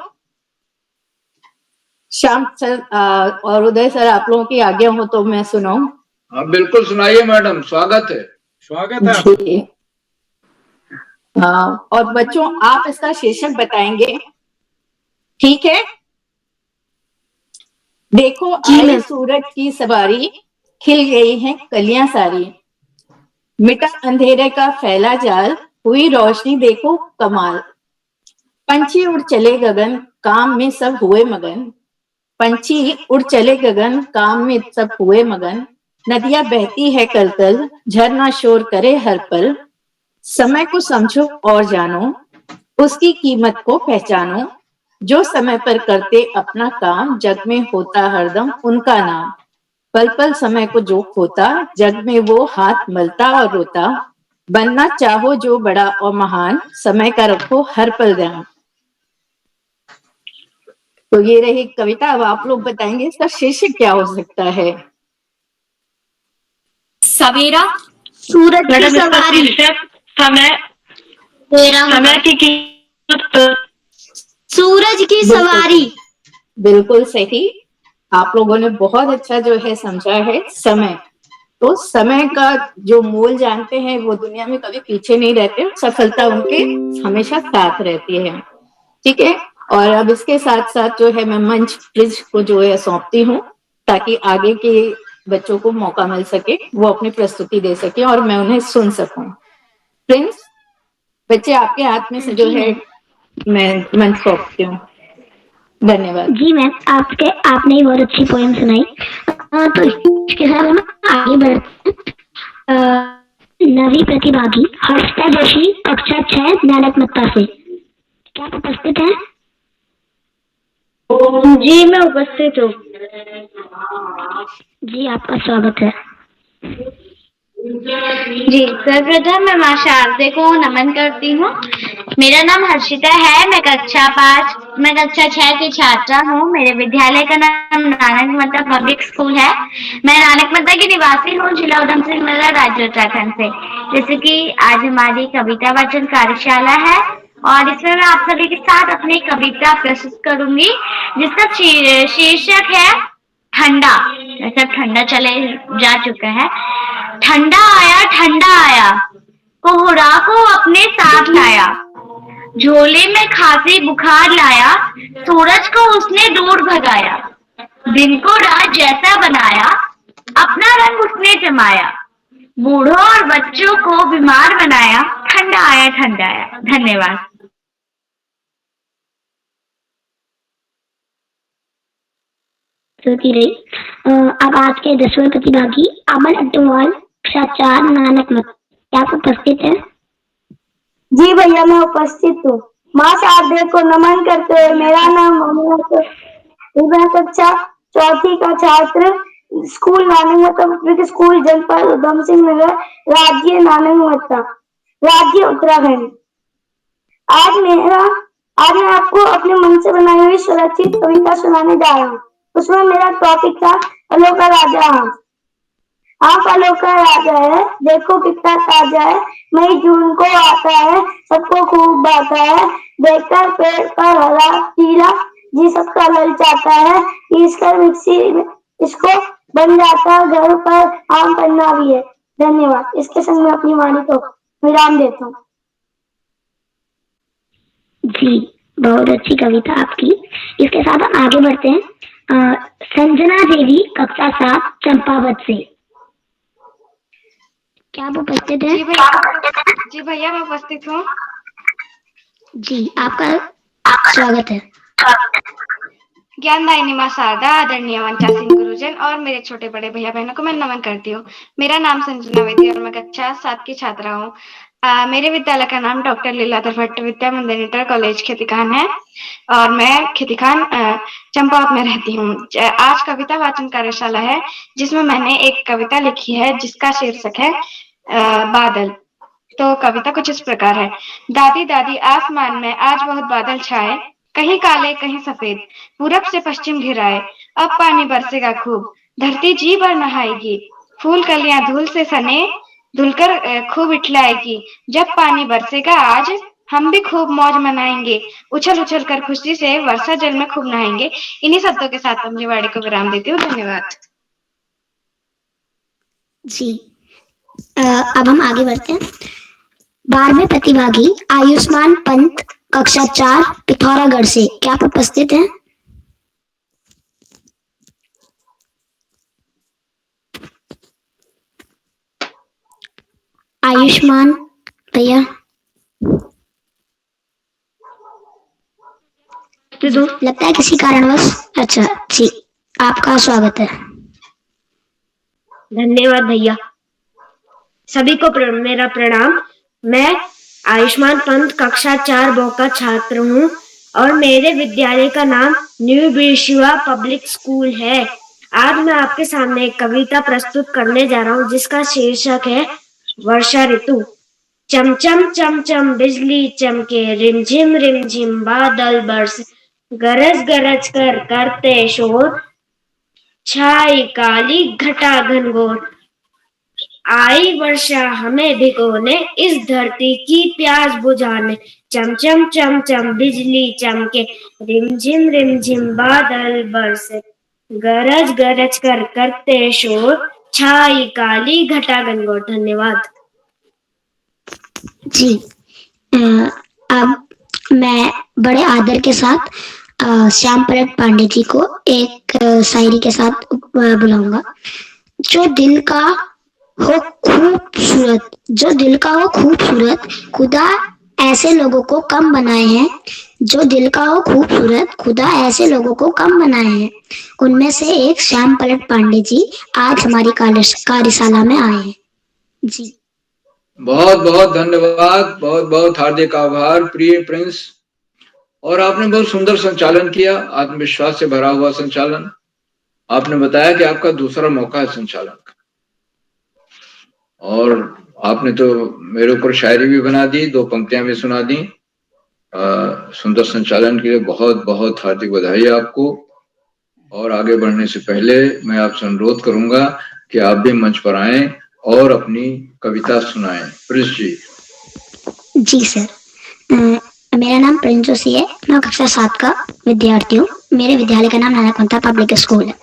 श्याम सर और उदय सर, आप लोगों की आज्ञा हो तो मैं सुनाऊं? हाँ बिल्कुल सुनाइए मैडम, स्वागत है। स्वागत है जी। और बच्चों आप इसका शीर्षक बताएंगे, ठीक है? देखो आई सूरज की सवारी, खिल गई है कलियां सारी, मिटा अंधेरे का फैला जाल, हुई रोशनी देखो कमाल। पंछी उड़ चले गगन, काम में सब हुए मगन, पंछी उड़ चले गगन, काम में सब हुए मगन। नदियां बहती है कल कल, झरना शोर करे हर पल। समय को समझो और जानो, उसकी कीमत को पहचानो। जो समय पर करते अपना काम, जग में होता हरदम उनका नाम। पल पल समय को जो खोता, जग में वो हाथ मलता और रोता। बनना चाहो जो बड़ा और महान, समय का रखो हर पल ध्यान। तो ये रही कविता। अब आप लोग बताएंगे इसका शीर्षक क्या हो सकता है? सवेरा, सूरज की सवारी, समय की कीमत, सूरज की सवारी। बिल्कुल सही, आप लोगों ने बहुत अच्छा जो है समझा है। समय, तो समय का जो मोल जानते हैं वो दुनिया में कभी पीछे नहीं रहते, सफलता उनके हमेशा साथ रहती है, ठीक है। और अब इसके साथ साथ जो है मैं मंच प्रिंस को जो है सौंपती हूँ, ताकि आगे के बच्चों को मौका मिल सके, वो अपनी प्रस्तुति दे सके और मैं उन्हें सुन सकूं। प्रिंस, बच्चे आपके हाथ में से जो है मैं मंच सौंपती हूँ। धन्यवाद। जी मैम, आपने ही बहुत अच्छी पोएम सुनाई। तो इसके साथ हम आगे बढ़ते हैं। नवी प्रतिभागी हर्षिता जोशी, कक्षा 6 ज्ञानात्मकता से, क्या आप उपस्थित हैं? जी मैं उपस्थित हूँ। जी आपका स्वागत है। जी सर्वप्रथम मैं माँ शारदे को नमन करती हूँ मेरा नाम हर्षिता है। मैं कक्षा 6 की छात्रा हूँ। मेरे विद्यालय का नाम नानक मत्ता पब्लिक स्कूल है। मैं नानक मत्ता की निवासी हूँ, जिला उधम सिंह नगर, राज्य उत्तराखंड से। जैसे कि आज हमारी कविता वाचन कार्यशाला है और इसमें मैं आप सभी के साथ अपनी कविता प्रस्तुत करूंगी, जिसका शीर्षक है ठंडा। जैसे ठंडा चले जा चुका है। ठंडा आया, कोहरा को अपने साथ लाया, झोले में खांसी बुखार लाया, सूरज को उसने दूर भगाया, दिन को रात जैसा बनाया, अपना रंग उसने जमाया, बूढ़ों और बच्चों को बीमार बनाया, ठंडा आया ठंडा आया। धन्यवाद। होती रही। अब आज के 10वें प्रतिभागी अमन अग्रवाल, कक्षा 4, नानक मत। क्या आप उपस्थित है? जी भैया, मैं उपस्थित हूँ। माँ शारदे को नमन करते हुए मेरा नाम अमन, मैं कक्षा 4 का छात्र, स्कूल नानक मत्ता पब्लिक स्कूल, जनपद उधम सिंह नगर, राज्य नानक मत्ता, राज्य उत्तराखंड। आज मैं आपको अपने मन से बनाई हुई सुरक्षित कविता सुनाने जा रहा हूँ। उसमें मेरा टॉपिक था फलों का राजा आम। आम फलों का राजा है, देखो कितना ताजा है, मई जून को आता है, सबको खूब बांटा है, देखकर पेड़ पर हरा पीला, जी सबका ललचाता है, पीसकर मिक्सी में इसको बन जाता है, घर पर आम पन्ना भी है। धन्यवाद। इसके संग मैं अपनी वाणी को विराम देता हूँ। जी, बहुत अच्छी कविता आपकी। इसके साथ हम आगे बढ़ते हैं। संजना देवी, कक्षा 7, चंपावत से। क्या आप उपस्थित हैं? जी भैया, मैं उपस्थित हूँ। जी, आपका स्वागत है। ज्ञानदायिनी माँ शारदा, आदरणीय वंचा सिंह गुरुजन और मेरे छोटे बड़े भैया बहनों को मैं नमन करती हूँ। मेरा नाम संजना वैद्य और मैं कक्षा 7 की छात्रा हूँ। मेरे विद्यालय का नाम डॉक्टर लीलाधर भट्ट विद्या मंदिर इंटर कॉलेज खेतिखान है और मैं खेतिखान चंपावत में रहती हूँ। आज कविता वाचन कार्यशाला है, जिसमें मैंने एक कविता लिखी है जिसका शीर्षक है बादल। तो कविता कुछ इस प्रकार है। दादी दादी आसमान में आज बहुत बादल छाए, कहीं काले कहीं सफेद, पूरब से पश्चिम घिराए, अब पानी बरसेगा खूब, धरती जी भर नहाएगी, फूल कलियां धूल से सने धुलकर खूब इठलाएगी, जब पानी बरसेगा आज हम भी खूब मौज मनाएंगे, उछल उछल कर खुशी से वर्षा जल में खूब नहाएंगे। इन्हीं शब्दों के साथ अपनी वाणी को विराम देती हूँ। धन्यवाद। जी, अब हम आगे बढ़ते हैं। 12वें प्रतिभागी आयुष्मान पंत, कक्षा 4, पिथौरागढ़ से। क्या आप उपस्थित हैं? आयुष्मान भैया, लगता है किसी कारणवश। अच्छा जी, आपका स्वागत है। धन्यवाद भैया। सभी को मेरा प्रणाम। मैं आयुष्मान पंत, कक्षा 4 ब का छात्र हूँ और मेरे विद्यालय का नाम न्यू बिरशिवा पब्लिक स्कूल है। आज मैं आपके सामने एक कविता प्रस्तुत करने जा रहा हूँ, जिसका शीर्षक है वर्षा ऋतु। चमचम चमचम बिजली चमके, रिमझिम बादल बरसे, गरज गरज कर करते शोर, छाई काली घटा घनघोर, आई वर्षा हमें भिगोने, इस धरती की प्यास बुझाने, चमचम चमचम बिजली चमके, रिमझिम बादल बरसे, गरज गरज कर करते शोर, छाई काली घटा घनघोर। धन्यवाद। जी, अब मैं बड़े आदर के साथ श्याम पलट पांडे जी को एक शायरी के साथ बुलाऊंगा। जो दिल का हो खूबसूरत, खुदा ऐसे लोगों को कम बनाए हैं। जो दिल का हो खूबसूरत, खुदा ऐसे लोगों को कम बनाए हैं। उनमें से एक श्याम पलट पांडे जी आज हमारी कार्यशाला में आए हैं। जी, बहुत बहुत धन्यवाद, बहुत बहुत हार्दिक आभार प्रिय प्रिंस। और आपने बहुत सुंदर संचालन किया, आत्मविश्वास से भरा हुआ संचालन। आपने बताया कि आपका दूसरा मौका है संचालन का, और आपने तो मेरे ऊपर शायरी भी बना दी, 2 पंक्तियां भी सुना दी। सुंदर संचालन के लिए बहुत बहुत हार्दिक बधाई आपको। और आगे बढ़ने से पहले मैं आपसे अनुरोध करूंगा कि आप भी मंच पर आएं और अपनी कविता सुनाएं। प्रिंस जी। जी सर। मेरा नाम प्रिंस जोशी है। मैं कक्षा 7 का विद्यार्थी हूँ। मेरे विद्यालय का नाम नानक मत्ता पब्लिक स्कूल है।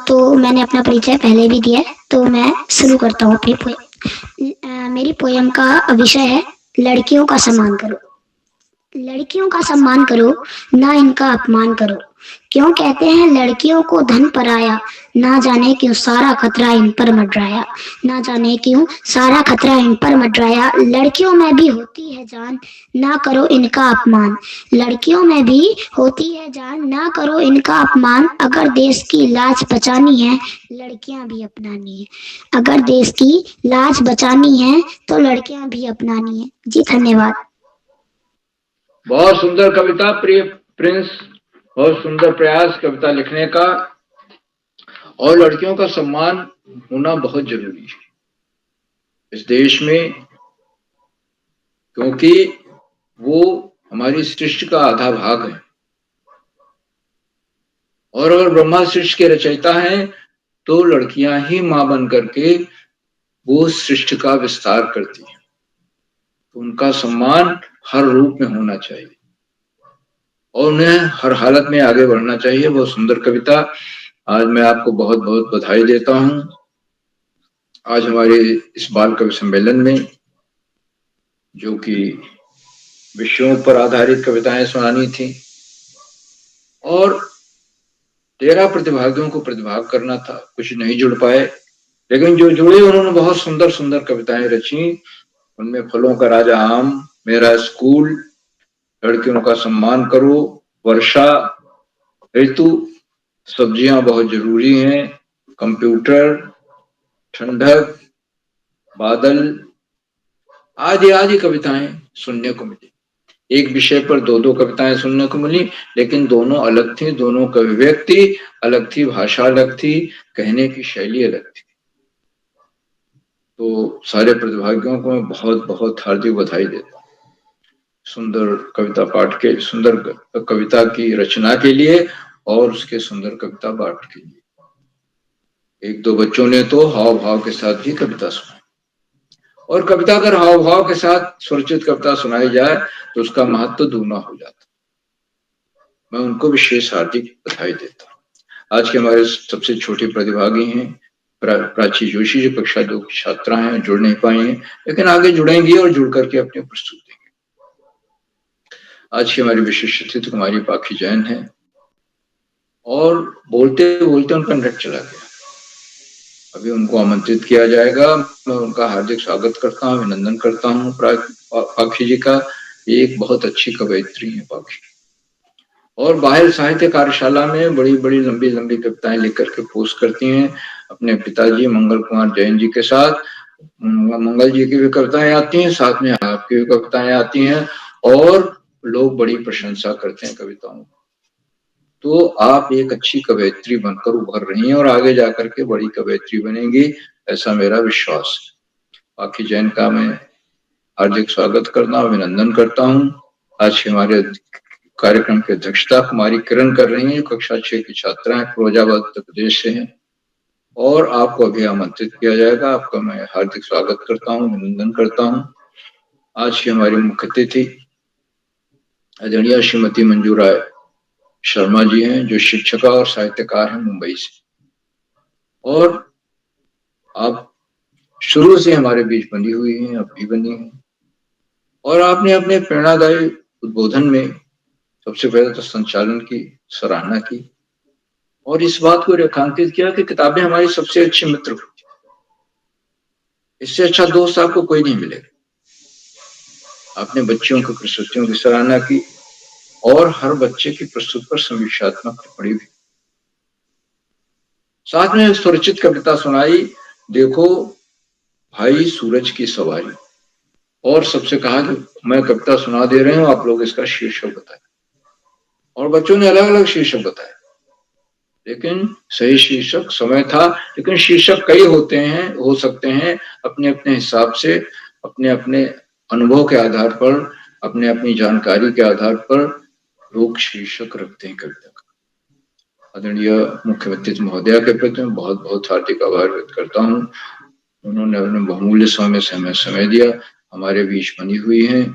तो मैंने अपना परिचय पहले भी दिया है, तो मैं शुरू करता हूँ अपनी पोएम। मेरी पोएम का विषय है लड़कियों का सम्मान करो। लड़कियों का सम्मान करो, ना इनका अपमान करो। क्यों कहते हैं लड़कियों को धन पराया, ना जाने क्यों सारा खतरा इन पर मंडराया। ना जाने क्यों सारा खतरा इन पर मंडराया। लड़कियों में भी होती है जान, ना करो इनका अपमान। लड़कियों में भी होती है जान, ना करो इनका अपमान। अगर देश की लाज बचानी है, लड़कियां भी अपनानी है। अगर देश की लाज बचानी है, तो लड़कियां भी अपनानी है। जी धन्यवाद। बहुत सुंदर कविता प्रिय प्रिंस, बहुत सुंदर प्रयास कविता लिखने का। और लड़कियों का सम्मान होना बहुत जरूरी है इस देश में, क्योंकि वो हमारी सृष्टि का आधा भाग है। और अगर ब्रह्मा सृष्टि के रचयिता हैं तो लड़कियां ही मां बन करके वो सृष्टि का विस्तार करती हैं, तो उनका सम्मान हर रूप में होना चाहिए और उन्हें हर हालत में आगे बढ़ना चाहिए। बहुत सुंदर कविता। आज मैं आपको बहुत बहुत बधाई देता हूं। आज हमारे इस बाल कवि सम्मेलन में, जो कि विषयों पर आधारित कविताएं सुनानी थी और 13 प्रतिभागियों को प्रतिभाग करना था, कुछ नहीं जुड़ पाए, लेकिन जो जुड़े उन्होंने बहुत सुंदर सुंदर कविताएं रची। उनमें फलों का राजा आम, मेरा स्कूल, लड़कियों का सम्मान करो, वर्षा ऋतु, सब्जियां बहुत जरूरी हैं, कंप्यूटर, ठंडक, बादल, आदि आदि कविताएं सुनने को मिली। एक विषय पर दो दो कविताएं सुनने को मिली, लेकिन दोनों अलग थी, दोनों की अभिव्यक्ति अलग थी, भाषा अलग थी, कहने की शैली अलग थी। तो सारे प्रतिभागियों को मैं बहुत बहुत हार्दिक बधाई देता हूँ सुंदर कविता पाठ के, सुंदर कविता की रचना के लिए और उसके सुंदर कविता पाठ के लिए। एक दो बच्चों ने तो हाव भाव के साथ भी कविता सुनाई, और कविता अगर हाव भाव के साथ स्वरचित कविता सुनाई जाए तो उसका महत्व दूना हो जाता। मैं उनको विशेष हार्दिक बधाई देता हूँ। आज के हमारे सबसे छोटे प्रतिभागी हैं प्राची जोशी, जो कक्षा 2 की छात्रा हैं, जुड़ नहीं पाई हैं, लेकिन आगे जुड़ेंगी और जुड़ करके अपने प्रस्तुत देंगे। आज की हमारी विशेष अतिथि कुमारी पाखी जैन है और बोलते बोलते उनका नेट चला गया। अभी उनको आमंत्रित किया जाएगा। मैं उनका हार्दिक स्वागत करता हूँ, अभिनंदन करता हूँ पाखी जी का। एक बहुत अच्छी कवयित्री है पाखी, और बाहर साहित्य कार्यशाला में बड़ी बड़ी लंबी लंबी कविताएं लिख करके पोस्ट करती हैं। अपने पिताजी मंगल कुमार जैन जी के साथ मंगल जी की भी कविताएं आती हैं, साथ में आपकी भी कविताएं आती हैं, और लोग बड़ी प्रशंसा करते हैं कविताओं। तो आप एक अच्छी कवयित्री बनकर उभर रही हैं और आगे जाकर के बड़ी कवयित्री बनेंगी, ऐसा मेरा विश्वास है। पाखी जैन का मैं हार्दिक स्वागत करता हूँ, अभिनंदन करता हूँ। आज हमारे कार्यक्रम की अध्यक्षता कुमारी किरण कर रही हैं, जो कक्षा 6 की छात्रा है, फिरोजाबाद उत्तर प्रदेश से हैं, और आपको अभी आमंत्रित किया जाएगा। आपका मैं हार्दिक स्वागत करता हूँ, अभिनंदन करता हूँ। आज की हमारी मुख्य अतिथि आदरणीय श्रीमती मंजू राय शर्मा जी हैं, जो शिक्षिका और साहित्यकार हैं मुंबई से, और आप शुरू से हमारे बीच बनी हुई हैं, अब भी बनी हैं, और आपने अपने प्रेरणादायी उद्बोधन में सबसे पहले तो संचालन की सराहना की और इस बात को रेखांकित किया कि किताबें हमारी सबसे अच्छी मित्र होती हैं, इससे अच्छा दोस्त आपको कोई नहीं मिलेगा। आपने बच्चियों की प्रस्तुतियों की सराहना की और हर बच्चे की प्रस्तुति पर समीक्षात्मक टिप्पणी भी, साथ में स्वरचित कविता सुनाई, देखो भाई सूरज की सवारी, और सबसे कहा कि मैं कविता सुना दे रहे हूं, आप लोग इसका शीर्षक बताएं, और बच्चों ने अलग अलग शीर्षक बताए, लेकिन सही शीर्षक समय था। लेकिन शीर्षक कई होते हैं, हो सकते हैं, अपने अपने हिसाब से, अपने अपने अनुभव के आधार पर अपने अपनी जानकारी के आधार पर लोग शीर्षक रखते हैं कविता का। आदरणीय मुख्य व्यक्तित्व महोदया के प्रति मैं बहुत बहुत हार्दिक आभार व्यक्त करता हूँ। उन्होंने अपने बहुमूल्य समय से हमें समय दिया, हमारे बीच बनी हुई हैं,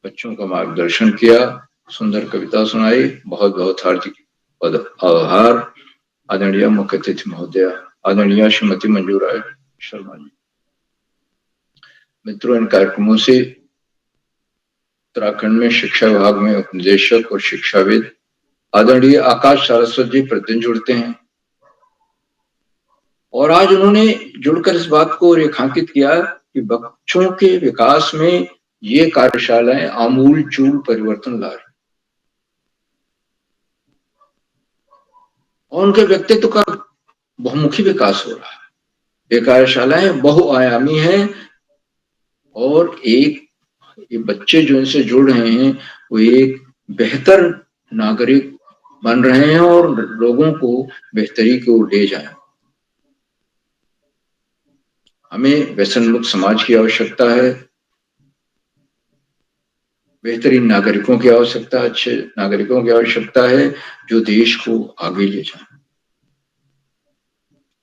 बच्चों का मार्गदर्शन किया, सुंदर कविता सुनाई। बहुत बहुत हार्दिक आभार आदरणीय मुख्य अतिथि महोदया, आदरणीय श्रीमती मंजू राय शर्मा जी। मित्रों, इन कार्यक्रमों से उत्तराखंड में शिक्षा विभाग में उपनिदेशक और शिक्षाविद आदरणीय आकाश सारस्वत जी प्रतिदिन जुड़ते हैं और आज उन्होंने जुड़कर इस बात को रेखांकित किया कि बच्चों के विकास में ये कार्यशालाएं आमूल चूल परिवर्तन ला रही और उनके व्यक्तित्व का बहुमुखी विकास हो रहा है। ये कार्यशालाएं बहुआयामी हैं और ये बच्चे जो इनसे जुड़ रहे हैं वो एक बेहतर नागरिक बन रहे हैं और लोगों को बेहतरी की ओर ले जाएं। हमें व्यसन मुक्त समाज की आवश्यकता है, बेहतरीन नागरिकों की आवश्यकता, अच्छे नागरिकों की आवश्यकता है जो देश को आगे ले जाए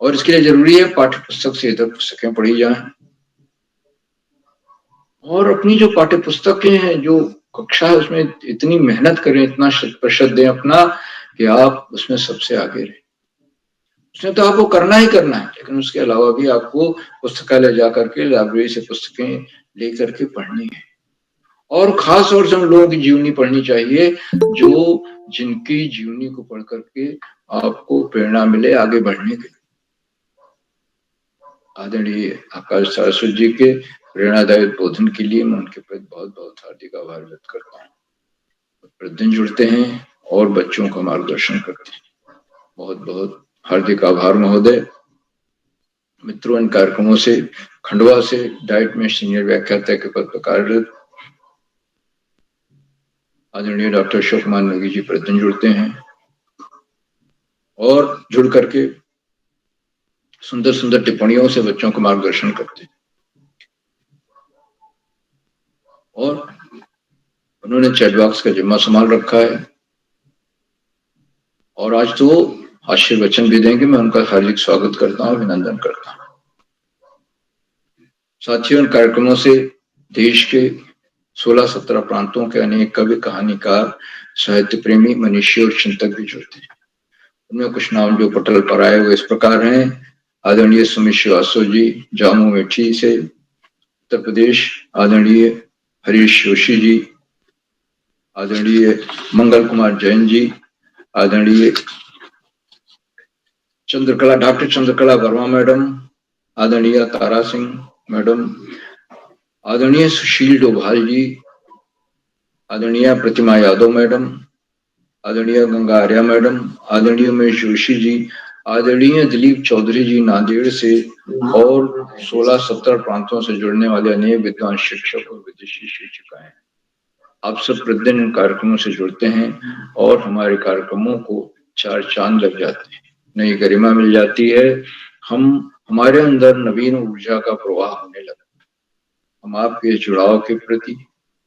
और इसके लिए जरूरी है पाठ्य पुस्तक से इतर पुस्तकें पढ़ी जाएं और अपनी जो पाठ्य पुस्तकें हैं, जो कक्षा है, उसमें इतनी मेहनत करें, इतना शत प्रतिशत दें अपना कि आप उसमें सबसे आगे रहें। उसमें तो आपको करना ही करना है, लेकिन उसके अलावा भी आपको पुस्तकालय जाकर के लाइब्रेरी से पुस्तकें लेकर के पढ़नी है और खास तौर से उन लोगों की जीवनी पढ़नी चाहिए जो जिनकी जीवनी को पढ़ करके आपको प्रेरणा मिले आगे बढ़ने के। आदरणीय आकाश सारस्वत जी के प्रेरणादायक बोधन के लिए मैं उनके प्रति बहुत बहुत हार्दिक आभार व्यक्त करता हूँ। प्रतिदिन जुड़ते हैं और बच्चों का मार्गदर्शन करते हैं। बहुत बहुत हार्दिक आभार महोदय। मित्रों, इन कार्यक्रमों से खंडवा से डाइट में सीनियर व्याख्याता के पद पर कार्यरत आदरणीय डॉक्टर अशोक कुमार नेगी जी प्रतिदिन जुड़ते हैं और जुड़ करके सुंदर सुंदर टिप्पणियों से बच्चों का मार्गदर्शन करते हैं और उन्होंने चैट बॉक्स का जिम्मा संभाल रखा है और आज तो आशीर्वचन भी देंगे। मैं उनका हार्दिक स्वागत करता हूँ, अभिनंदन करता हूँ। साथियों, इन कार्यक्रमों से देश के 16-17 प्रांतों के अनेक कवि, कहानीकार, साहित्य प्रेमी, मनीषी और चिंतक भी जुड़ते हैं। उनमें कुछ नाम जो पटल पर आए हुए इस प्रकार हैं। आदरणीय सुमित श्रीवास्तव जी जामू मेठी से उत्तर प्रदेश, आदरणीय हरीश जोशी जी, आदरणीय मंगल कुमार जैन जी, आदरणीय डॉक्टर चंद्रकला वर्मा मैडम, आदरणीय तारा सिंह मैडम, आदरणीय सुशील डोभाल जी, आदरणीय प्रतिमा यादव मैडम, आदरणीय गंगा आर्या मैडम, आदरणीय उमेश जोशी जी, आदरणीय दिलीप चौधरी जी नांदेड़ से और 16-17 प्रांतों से जुड़ने वाले अनेक विद्वान शिक्षक और विदेशी शिक्षिकाएं। आप सब प्रतिदिन इन कार्यक्रमों से जुड़ते हैं और हमारे कार्यक्रमों को 4 चांद लग जाते हैं, नई गरिमा मिल जाती है। हमारे अंदर नवीन ऊर्जा का प्रवाह होने लगता है। हम आपके जुड़ाव के प्रति,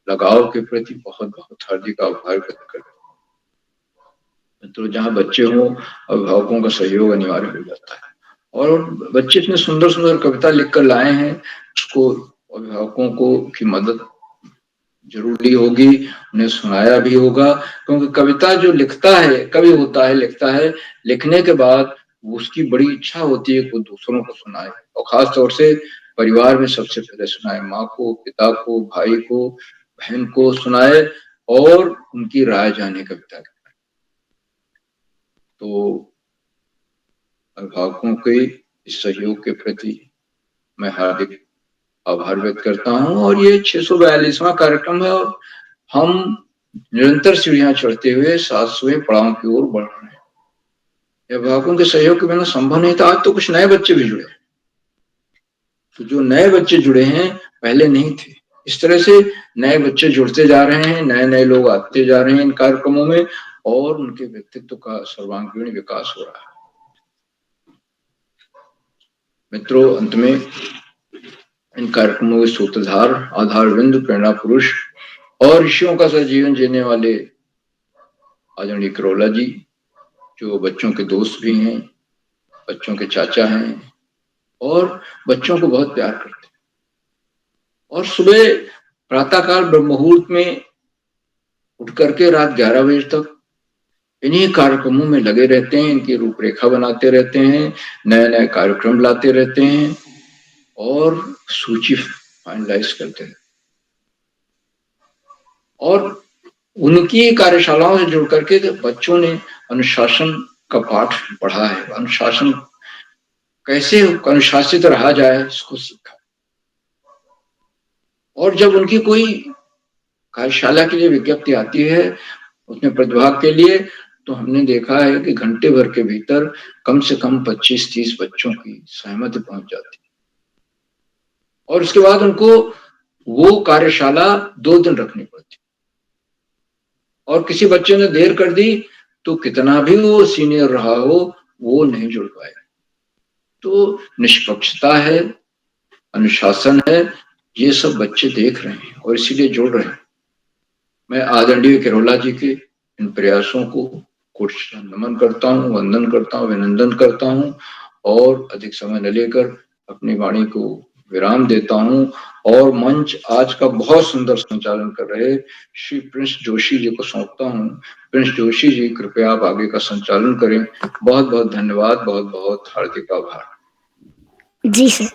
लगाव के प्रति बहुत बहुत हार्दिक आभार व्यक्त करते हैं। तो जहाँ बच्चे हों, अभिभावकों का सहयोग अनिवार्य हो जाता है और बच्चे इतने सुंदर सुंदर कविता लिखकर लाए हैं, उसको अभिभावकों को की मदद जरूरी होगी, उन्हें सुनाया भी होगा, क्योंकि कविता जो लिखता है, कवि होता है, लिखता है, लिखने के बाद उसकी बड़ी इच्छा होती है कि वो दूसरों को सुनाए और खास तौर से परिवार में सबसे पहले सुनाए, माँ को, पिता को, भाई को, बहन को सुनाए और उनकी राय जाने कविता की। तो अभिभावकों के इस सहयोग के प्रति मैं हार्दिक आभार व्यक्त करता हूं और ये 642वां कार्यक्रम है और हम निरंतर सीढ़ियां चढ़ते हुए 700वें पड़ाव की ओर बढ़ रहे हैं। अभिभावकों के सहयोग के बिना संभव नहीं था। आज तो कुछ नए बच्चे भी जुड़े, तो जो नए बच्चे जुड़े हैं पहले नहीं थे। इस तरह से नए बच्चे जुड़ते जा रहे हैं, नए नए लोग आते जा रहे हैं इन कार्यक्रमों में और उनके व्यक्तित्व का सर्वांगीण विकास हो रहा है। मित्रों, अंत में इन कार्यक्रमों के सूत्रधार, आधार बिंदु, प्रेरणा पुरुष और ऋषियों का सा जीवन जीने वाले आदरणीय किरोला जी, जो बच्चों के दोस्त भी हैं, बच्चों के चाचा हैं और बच्चों को बहुत प्यार करते हैं। और सुबह प्रातःकाल ब्रह्म मुहूर्त में उठ करके रात 11 बजे तक इन्हीं कार्यक्रमों में लगे रहते हैं, इनकी रूपरेखा बनाते रहते हैं, नए नए कार्यक्रम लाते रहते हैं और सूची फाइनलाइज करते हैं। और उनकी कार्यशालाओं से जुड़ करके बच्चों ने अनुशासन का पाठ पढ़ा है, अनुशासन कैसे अनुशासित रहा जाए इसको सीखा। और जब उनकी कोई कार्यशाला के लिए विज्ञप्ति आती है उसमें प्रतिभाग के लिए, तो हमने देखा है कि घंटे भर के भीतर कम से कम 25-30 बच्चों की सहमति पहुंच जाती है। और उसके बाद उनको वो कार्यशाला 2 दिन रखनी पड़ती। और किसी बच्चे ने देर कर दी तो कितना भी वो सीनियर रहा हो वो नहीं जुड़ पाए। तो निष्पक्षता है, अनुशासन है, ये सब बच्चे देख रहे हैं और इसीलिए जुड़ रहे हैं। मैं आदरणीय किरोला जी के इन प्रयासों को कुछ नमन करता हूँ, वंदन करता हूँ, अभिनंदन करता हूँ और अधिक समय न लेकर अपनी वाणी को विराम देता हूँ। और मंच आज का बहुत सुंदर संचालन कर रहे श्री प्रिंस जोशी जी को सौंपता हूँ। प्रिंस जोशी जी, कृपया आप आगे का संचालन करें। बहुत बहुत धन्यवाद, बहुत बहुत हार्दिक आभार। जी सर।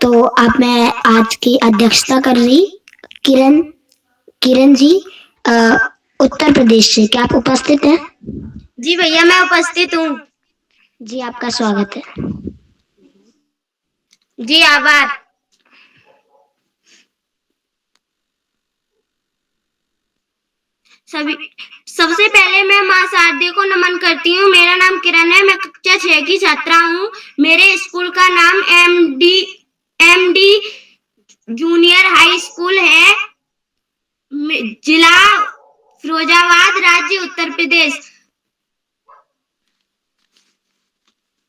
तो अब मैं आज की अध्यक्षता कर रही किरण जी उत्तर प्रदेश से, क्या आप उपस्थित हैं? जी भैया, मैं उपस्थित हूँ। जी, आपका स्वागत है। जी, आभार। सबसे पहले मैं माँ शारदे को नमन करती हूँ। मेरा नाम किरण है, मैं कक्षा 6 की छात्रा हूँ। मेरे स्कूल का नाम एमडी जूनियर हाई स्कूल है, जिला फिरोजाबाद, राज्य उत्तर प्रदेश।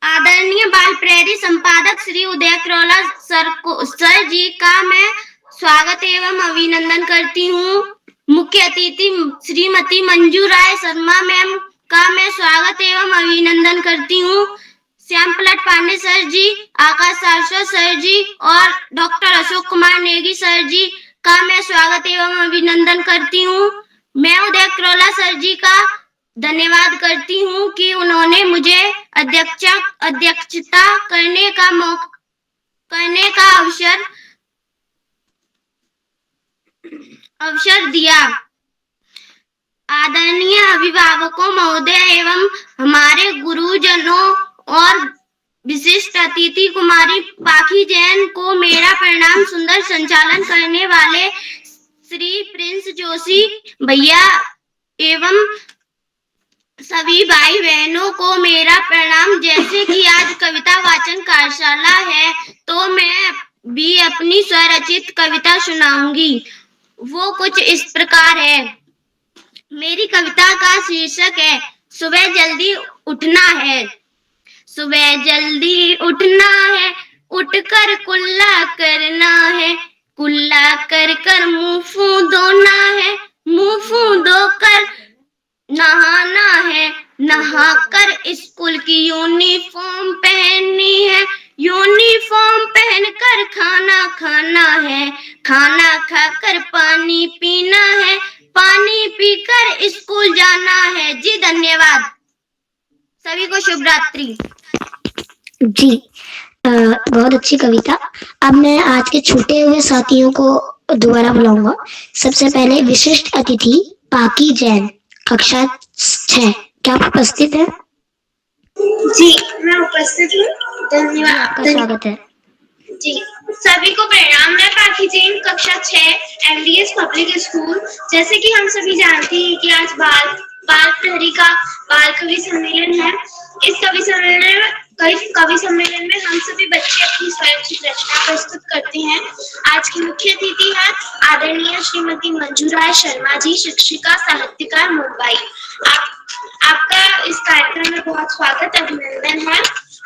आदरणीय बाल प्रहरी संपादक श्री उदय किरोला सर जी का मैं स्वागत एवं अभिनंदन करती हूँ। मुख्य अतिथि श्रीमती मंजू राय शर्मा मैम का मैं स्वागत एवं अभिनंदन करती हूँ। श्याम पलट पांडे सर जी, आकाश सारस्वत सर जी और डॉक्टर अशोक कुमार नेगी सर जी का मैं स्वागत एवं अभिनंदन करती हूँ। मैं उदय किरोला सर जी का धन्यवाद करती हूँ कि उन्होंने मुझे अध्यक्षता करने का अवसर दिया। आदरणीय अभिभावकों महोदय एवं हमारे गुरुजनों और विशिष्ट अतिथि कुमारी पाखी जैन को मेरा प्रणाम। सुंदर संचालन करने वाले श्री प्रिंस जोशी भैया एवं सभी भाई बहनों को मेरा प्रणाम। जैसे कि आज कविता वाचन कार्यशाला है तो मैं भी अपनी स्वरचित कविता सुनाऊंगी। वो कुछ इस प्रकार है। मेरी कविता का शीर्षक है सुबह जल्दी उठना है। सुबह जल्दी उठना है, उठकर कुल्ला करना है, कुल्ला कर कर मुंह फूं धोना है, मुंह फूं धोकर नहाना है, नहाकर स्कूल की यूनिफॉर्म पहननी है, यूनिफॉर्म पहनकर खाना खाना है, खाना खाकर पानी पीना है, पानी पीकर स्कूल जाना है। जी धन्यवाद। सभी को शुभ रात्रि। जी, बहुत अच्छी कविता। अब मैं आज के छूटे हुए साथियों को दोबारा बुलाऊंगा। सबसे पहले विशिष्ट अतिथि पाकी जैन, कक्षा 6, क्या आप उपस्थित हैं? जी, मैं उपस्थित हूँ। धन्यवाद, आपका स्वागत है। जी, सभी को प्रणाम। मैं पाखी जैन, कक्षा 6, एमडीएस पब्लिक स्कूल। जैसे कि हम सभी जानते हैं कि आज बाल प्रहरी का बाल कवि सम्मेलन है। इस कवि सम्मेलन में हम सभी बच्चे अपनी स्वरचित रचना प्रस्तुत करते हैं। आज की मुख्य अतिथि है आदरणीय श्रीमती मंजू राय शर्मा जी, शिक्षिका साहित्यकार मुंबई। आपका इस कार्यक्रम में बहुत स्वागत, अभिनंदन है।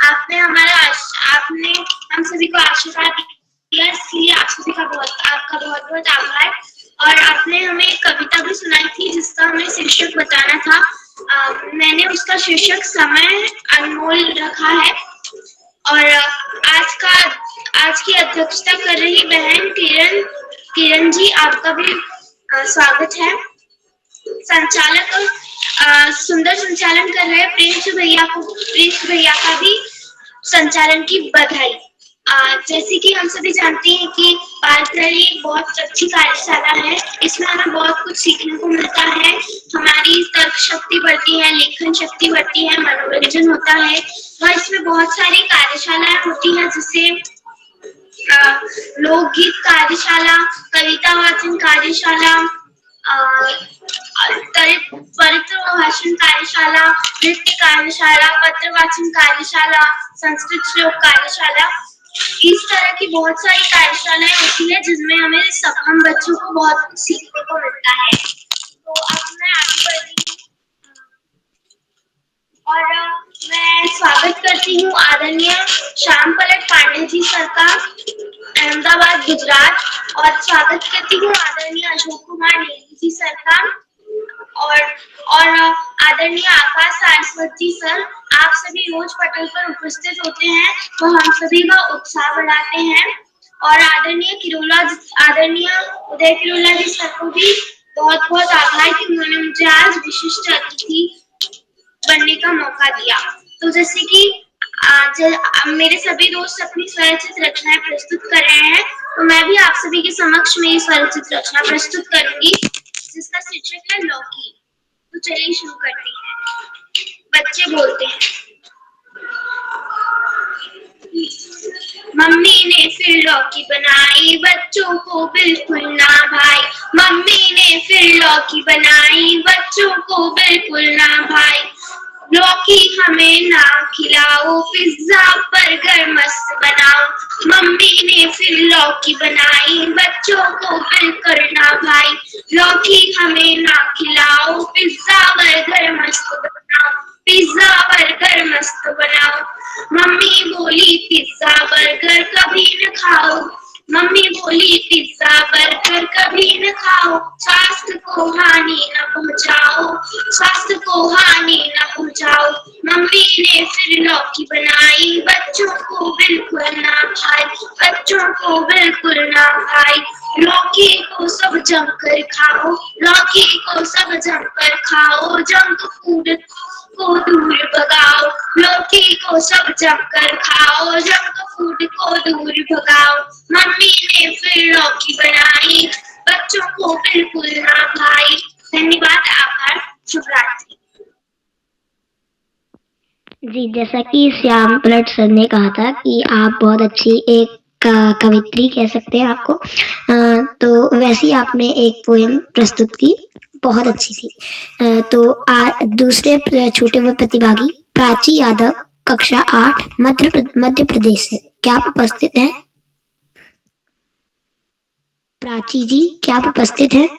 आपने हम सभी को आशीर्वाद दिया, इसलिए आप सभी का आपका बहुत बहुत आभार। और आपने हमें एक कविता भी सुनाई थी जिसका हमें शीर्षक बताना था। मैंने उसका शीर्षक समय अनमोल रखा है। और आज की अध्यक्षता कर रही बहन किरण जी, आपका भी स्वागत है। संचालक सुंदर संचालन कर रहे प्रिंस भैया का भी संचालन की बधाई। जैसे कि हम सभी जानते हैं कि बाल प्रहरी एक बहुत अच्छी कार्यशाला है। इसमें हमें बहुत कुछ सीखने को मिलता है। हमारी तर्क शक्ति बढ़ती है, लेखन शक्ति बढ़ती है, मनोरंजन होता है। और इसमें बहुत सारी कार्यशालाएं होती हैं, जैसे लोकगीत कार्यशाला, कविता वाचन कार्यशाला, चरित्र भाषण कार्यशाला, नृत्य कार्यशाला, पत्र वाचन कार्यशाला, संस्कृत श्लोक कार्यशाला। इस तरह की बहुत सारी कार्यशालाएं होती है जिनमें हम बच्चों को बहुत कुछ सीखने को मिलता है। तो अब मैं आगे बढ़ रही हूँ और मैं स्वागत करती हूँ आदरणीय श्याम पलट पांडे जी सर का, अहमदाबाद गुजरात। और स्वागत करती हूँ आदरणीय अशोक कुमार नेगी जी सर का, और आदरणीय आकाश सारस्वती सर। आप सभी रोज पटल पर उपस्थित होते हैं तो हम सभी का उत्साह बढ़ाते हैं। और आदरणीय उदय किरोला जी सर को भी बहुत बहुत आभार कि उन्होंने मुझे आज विशिष्ट अतिथि बनने का मौका दिया। तो जैसे कि मेरे सभी दोस्त अपनी स्वरचित रचनाएं प्रस्तुत कर रहे हैं, तो मैं भी आप सभी के समक्ष मेरी स्वरचित रचना प्रस्तुत करूंगी जिसका शीर्षक है लौकी। तो चलिए शुरू करते हैं। बच्चे बोलते हैं, मम्मी ने फिर लौकी बनाई, बच्चों को बिल्कुल ना भाई। मम्मी ने फिर लौकी बनाई, बच्चों को बिल्कुल ना भाई। लौकी हमें ना खिलाओ, पिज्जा बर्गर मस्त बनाओ। मम्मी ने फिर लौकी बनाई, बच्चों को बिल्कुल ना भाई। लौकी हमें ना खिलाओ, पिज्जा बर्गर मस्त बनाओ। पिज्जा बर्गर मस्त बनाओ। मम्मी बोली पिज्जा बर्गर कभी न खाओ। मम्मी बोली पिज्जा बर्गर कभी न खाओ। स्वास्थ्य को हानि न पहुंचाओ, स्वास्थ्य को हानि न पहुंचाओ। मम्मी ने फिर लौकी बनाई, बच्चों को बिल्कुल ना भाई। बच्चों को बिल्कुल ना भाई। लौकी को सब जमकर खाओ, लौकी को सब जमकर खाओ। जंक फूड को दूर भगाओ, लौकी को सब जमकर खाओ। जंक फूड को दूर भगाओ। मम्मी ने फिर लौकी बनाई, बच्चों को बिल्कुल ना भाई। धन्यवाद, आभार, शुभ रात्रि। जी, जैसा कि श्याम पलट सर ने कहा था कि आप बहुत अच्छी एक कवित्री कह सकते हैं आपको, तो वैसे ही आपने एक पोएम प्रस्तुत की, बहुत अच्छी थी। तो दूसरे छूटे हुए प्रतिभागी प्राची यादव, कक्षा 8, मध्य प्रदेश से, क्या आप उपस्थित हैं? प्राची जी, क्या आप उपस्थित हैं?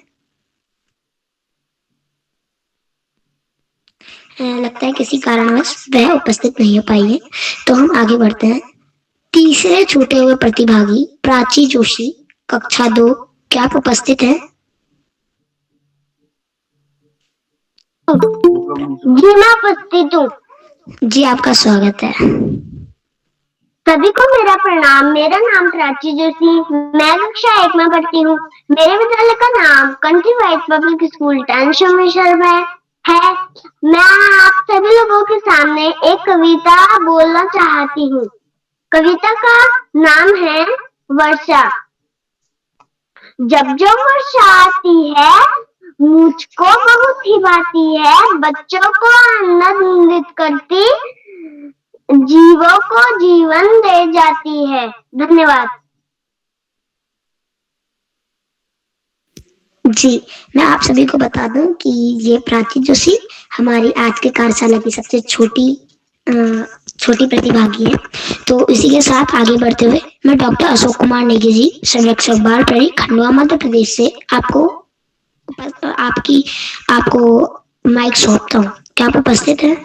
लगता है किसी कारणवश वह उपस्थित नहीं हो पाई है, तो हम आगे बढ़ते हैं। तीसरे छूटे हुए प्रतिभागी प्राची जोशी, कक्षा 2, क्या आप उपस्थित हैं? जी मैं उपस्थित हूँ। जी, आपका स्वागत है। सभी को मेरा प्रणाम। मेरा नाम प्राची जोशी, मैं कक्षा 1 में पढ़ती हूँ। मेरे विद्यालय का नाम country wise public school tension है। मैं आप सभी लोगों के सामने एक कविता बोलना चाहती हूँ। कविता का नाम है वर्षा। जब जब वर्षा आती है मुझको बहुत ही भाती है। बच्चों को आनंदित करती, जीवों को जीवन दे जाती है। धन्यवाद। जी, मैं आप सभी को बता दूं कि ये प्राची जोशी हमारी आज के कार्यशाला की सबसे छोटी प्रतिभागी है। तो इसी के साथ आगे बढ़ते हुए मैं डॉक्टर अशोक कुमार नेगी जी, संरक्षक बाल प्रहरी, खंडवा, मध्य प्रदेश से आपको माइक सौंपता हूँ। क्या आप उपस्थित हैं?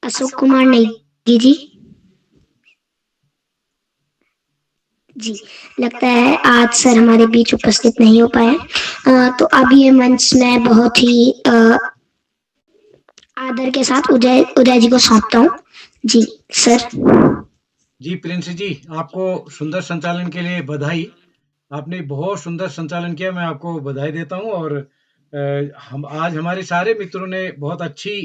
अशोक कुमार नेगी जी। जी, लगता है आज सर हमारे बीच उपस्थित नहीं हो पाए। तो अब ये मंच मैं बहुत ही आदर के साथ उदय जी को सौंपता हूँ। जी सर। जी प्रिंस जी, आपको सुंदर संचालन के लिए बधाई। आपने बहुत सुंदर संचालन किया, मैं आपको बधाई देता हूँ। और हम आज हमारे सारे मित्रों ने बहुत अच्छी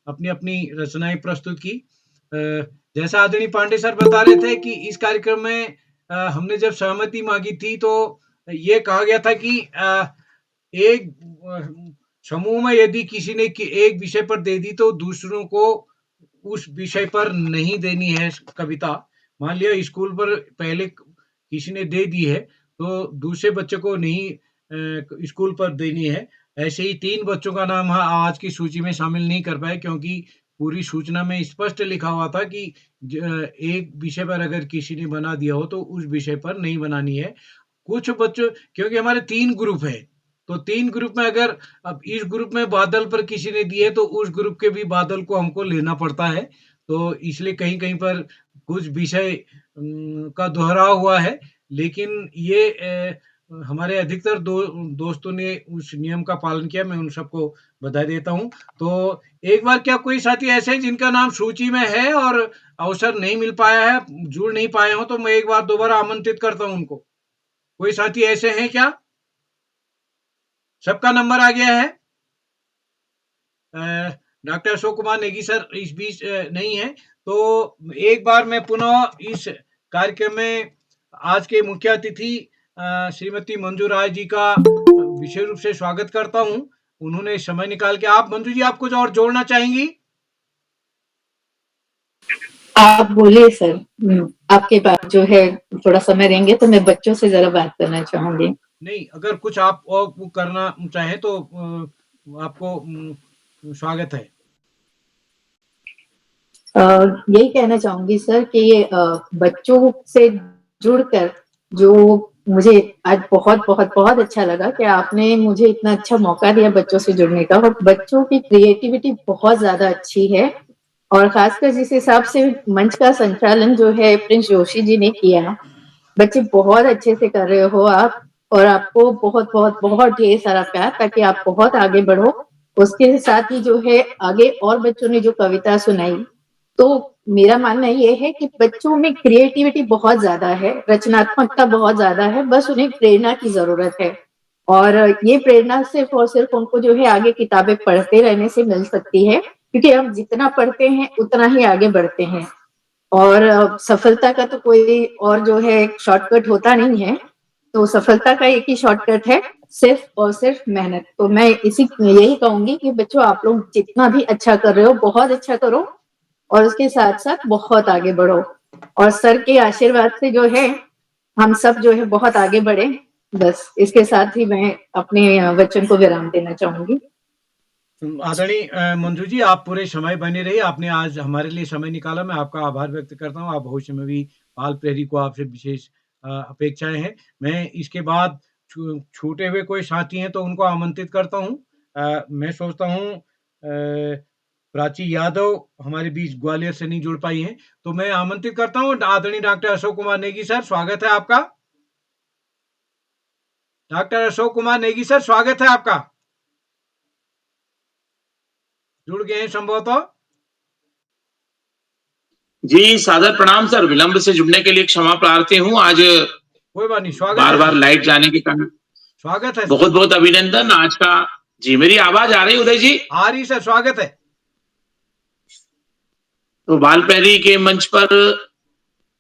अपनी अपनी रचनाएं प्रस्तुत की। जैसा आदरणीय पांडे सर बता रहे थे कि इस कार्यक्रम में हमने जब सहमति मांगी थी तो ये कहा गया था कि एक समूह में यदि किसी ने एक विषय पर दे दी तो दूसरों को उस विषय पर नहीं देनी है कविता। मान लिया स्कूल पर पहले किसी ने दे दी है तो दूसरे बच्चे को नहीं स्कूल पर देनी है। ऐसे ही 3 बच्चों का नाम आज की सूची में शामिल नहीं कर पाए क्योंकि पूरी सूचना में स्पष्ट लिखा हुआ था कि एक विषय पर अगर किसी ने बना दिया हो तो उस विषय पर नहीं बनानी है। कुछ बच्चों, क्योंकि हमारे 3 ग्रुप है तो 3 ग्रुप में अगर अब इस ग्रुप में बादल पर किसी ने दिए तो उस ग्रुप के भी बादल को हमको लेना पड़ता है। तो इसलिए कहीं-कहीं पर कुछ विषय का दोहराव हुआ है, लेकिन ये हमारे अधिकतर दोस्तों ने उस नियम का पालन किया, मैं उन सबको बधाई देता हूँ। तो एक बार क्या कोई साथी ऐसे हैं जिनका नाम सूची में है और अवसर नहीं मिल पाया है, जुड़ नहीं पाए हों, तो मैं एक बार दोबारा आमंत्रित करता हूँ उनको। कोई साथी ऐसे हैं क्या? सबका नंबर आ गया है? डॉक्टर अशोक कुमार नेगी सर इस बीच नहीं है, तो एक बार मैं पुनः इस कार्यक्रम में आज के मुख्य अतिथि श्रीमती मंजू राय जी का विशेष रूप से स्वागत करता हूं। उन्होंने समय निकाल के, आप मंजू जी आप कुछ और जोड़ना चाहेंगी? आप बोलिए सर। आपके पास जो है थोड़ा समय देंगे तो मैं बच्चों से जरा बात करना चाहूंगी। नहीं, अगर कुछ आप और करना चाहें तो आपको स्वागत है। यही कहना चाहूंगी सर कि बच्चों से जुड़कर जो मुझे आज बहुत बहुत बहुत अच्छा लगा कि आपने मुझे इतना अच्छा मौका दिया बच्चों से जुड़ने का। और बच्चों की क्रिएटिविटी बहुत ज्यादा अच्छी है और खासकर जिस हिसाब से मंच का संचालन जो है प्रिंस जोशी जी ने किया, बच्चे बहुत अच्छे से कर रहे हो आप। और आपको बहुत बहुत बहुत ढेर सारा प्यार, ताकि आप बहुत आगे बढ़ो। उसके साथ ही जो है आगे और बच्चों ने जो कविता सुनाई, तो मेरा मानना ये है कि बच्चों में क्रिएटिविटी बहुत ज्यादा है, रचनात्मकता बहुत ज्यादा है, बस उन्हें प्रेरणा की जरूरत है। और ये प्रेरणा सिर्फ और सिर्फ उनको जो है आगे किताबें पढ़ते रहने से मिल सकती है, क्योंकि हम जितना पढ़ते हैं उतना ही आगे बढ़ते हैं। और सफलता का तो कोई और जो है शॉर्टकट होता नहीं है, तो सफलता का एक ही शॉर्टकट है, सिर्फ और सिर्फ मेहनत। तो मैं यही कहूंगी कि बच्चों आप लोग जितना भी अच्छा कर रहे हो बहुत अच्छा करो और उसके साथ साथ बहुत आगे बढ़ो। और सर के आशीर्वाद से जो है हम सब जो है बहुत आगे बढ़े। बस इसके साथ ही मैं अपने वचन को विराम देना चाहूंगी। आदरणीय मंजू जी, आप पूरे समय बने रहिए, आपने आज हमारे लिए समय निकाला, मैं आपका आभार व्यक्त करता हूँ। आप भविष्य में भी बाल प्रहरी को आपसे विशेष अपेक्षाएं हैं। मैं इसके बाद छूटे हुए कोई साथी हैं तो उनको आमंत्रित करता हूँ। मैं सोचता हूँ प्राची यादव हमारे बीच ग्वालियर से नहीं जुड़ पाई हैं, तो मैं आमंत्रित करता हूँ आदरणीय डॉक्टर अशोक कुमार नेगी सर, स्वागत है आपका। डॉक्टर अशोक कुमार नेगी सर, स्वागत है आपका। जुड़ गए हैं संभवतः। जी सादर प्रणाम सर, विलंब से जुड़ने के लिए क्षमा प्रार्थी हूँ। आज कोई बात नहीं, स्वागत बार बार लाइट जाने के कारण स्वागत है। बहुत बहुत अभिनंदन आज का। जी मेरी आवाज आ रही उदय जी? आ रही सर, स्वागत है। तो बाल प्रहरी के मंच पर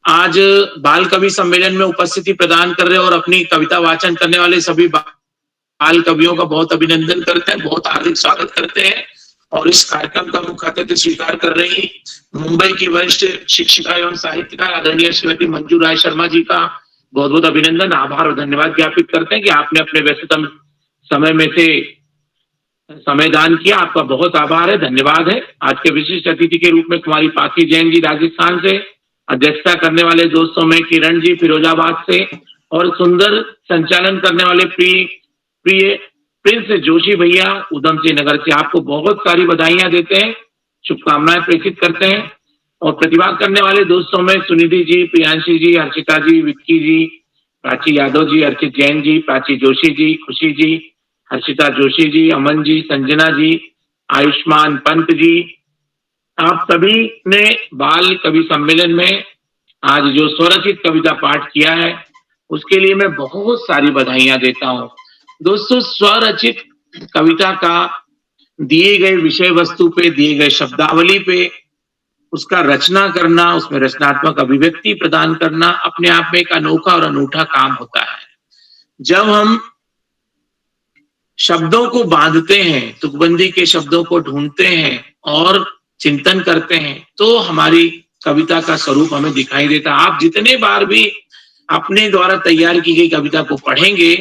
आज बाल कवि सम्मेलन में उपस्थिति प्रदान कर रहे और अपनी कविता वाचन करने वाले सभी बाल कवियों का बहुत अभिनंदन करते हैं, बहुत हार्दिक स्वागत करते हैं। और इस कार्यक्रम का मुख्य अतिथि स्वीकार कर रही मुंबई की वरिष्ठ शिक्षिका एवं साहित्यकार आदरणीय श्रीमती मंजू राय शर्मा जी का बहुत बहुत अभिनंदन, आभार और धन्यवाद ज्ञापित करते हैं कि आपने अपने व्यस्ततम समय में से समय दान किया। आपका बहुत आभार है, धन्यवाद है। आज के विशिष्ट अतिथि के रूप में कुमारी पाखी जैन जी राजस्थान से, अध्यक्षता करने वाले दोस्तों में किरण जी फिरोजाबाद से, और सुंदर संचालन करने वाले प्रिय प्रिंस जोशी भैया उधम सिंह नगर से। आपको बहुत सारी बधाइयां देते हैं, शुभकामनाएं प्रेषित करते हैं। और प्रतिभाग करने वाले दोस्तों में सुनिधि जी, प्रियांशी जी, हर्षिता जी, विक्की जी, प्राची यादव जी, अर्चित जैन जी, प्राची जोशी जी, खुशी जी, हर्षिता जोशी जी, अमन जी, संजना जी, आयुष्मान पंत जी, आप सभी ने बाल कवि सम्मेलन में आज जो स्वरचित कविता पाठ किया है उसके लिए मैं बहुत सारी बधाइयां देता हूं। दोस्तों, स्वरचित कविता का दिए गए विषय वस्तु पे, दिए गए शब्दावली पे उसका रचना करना, उसमें रचनात्मक अभिव्यक्ति प्रदान करना अपने आप में एक अनोखा और अनूठा काम होता है। जब हम शब्दों को बांधते हैं, तुकबंदी के शब्दों को ढूंढते हैं और चिंतन करते हैं तो हमारी कविता का स्वरूप हमें दिखाई देता है। आप जितने बार भी अपने द्वारा तैयार की गई कविता को पढ़ेंगे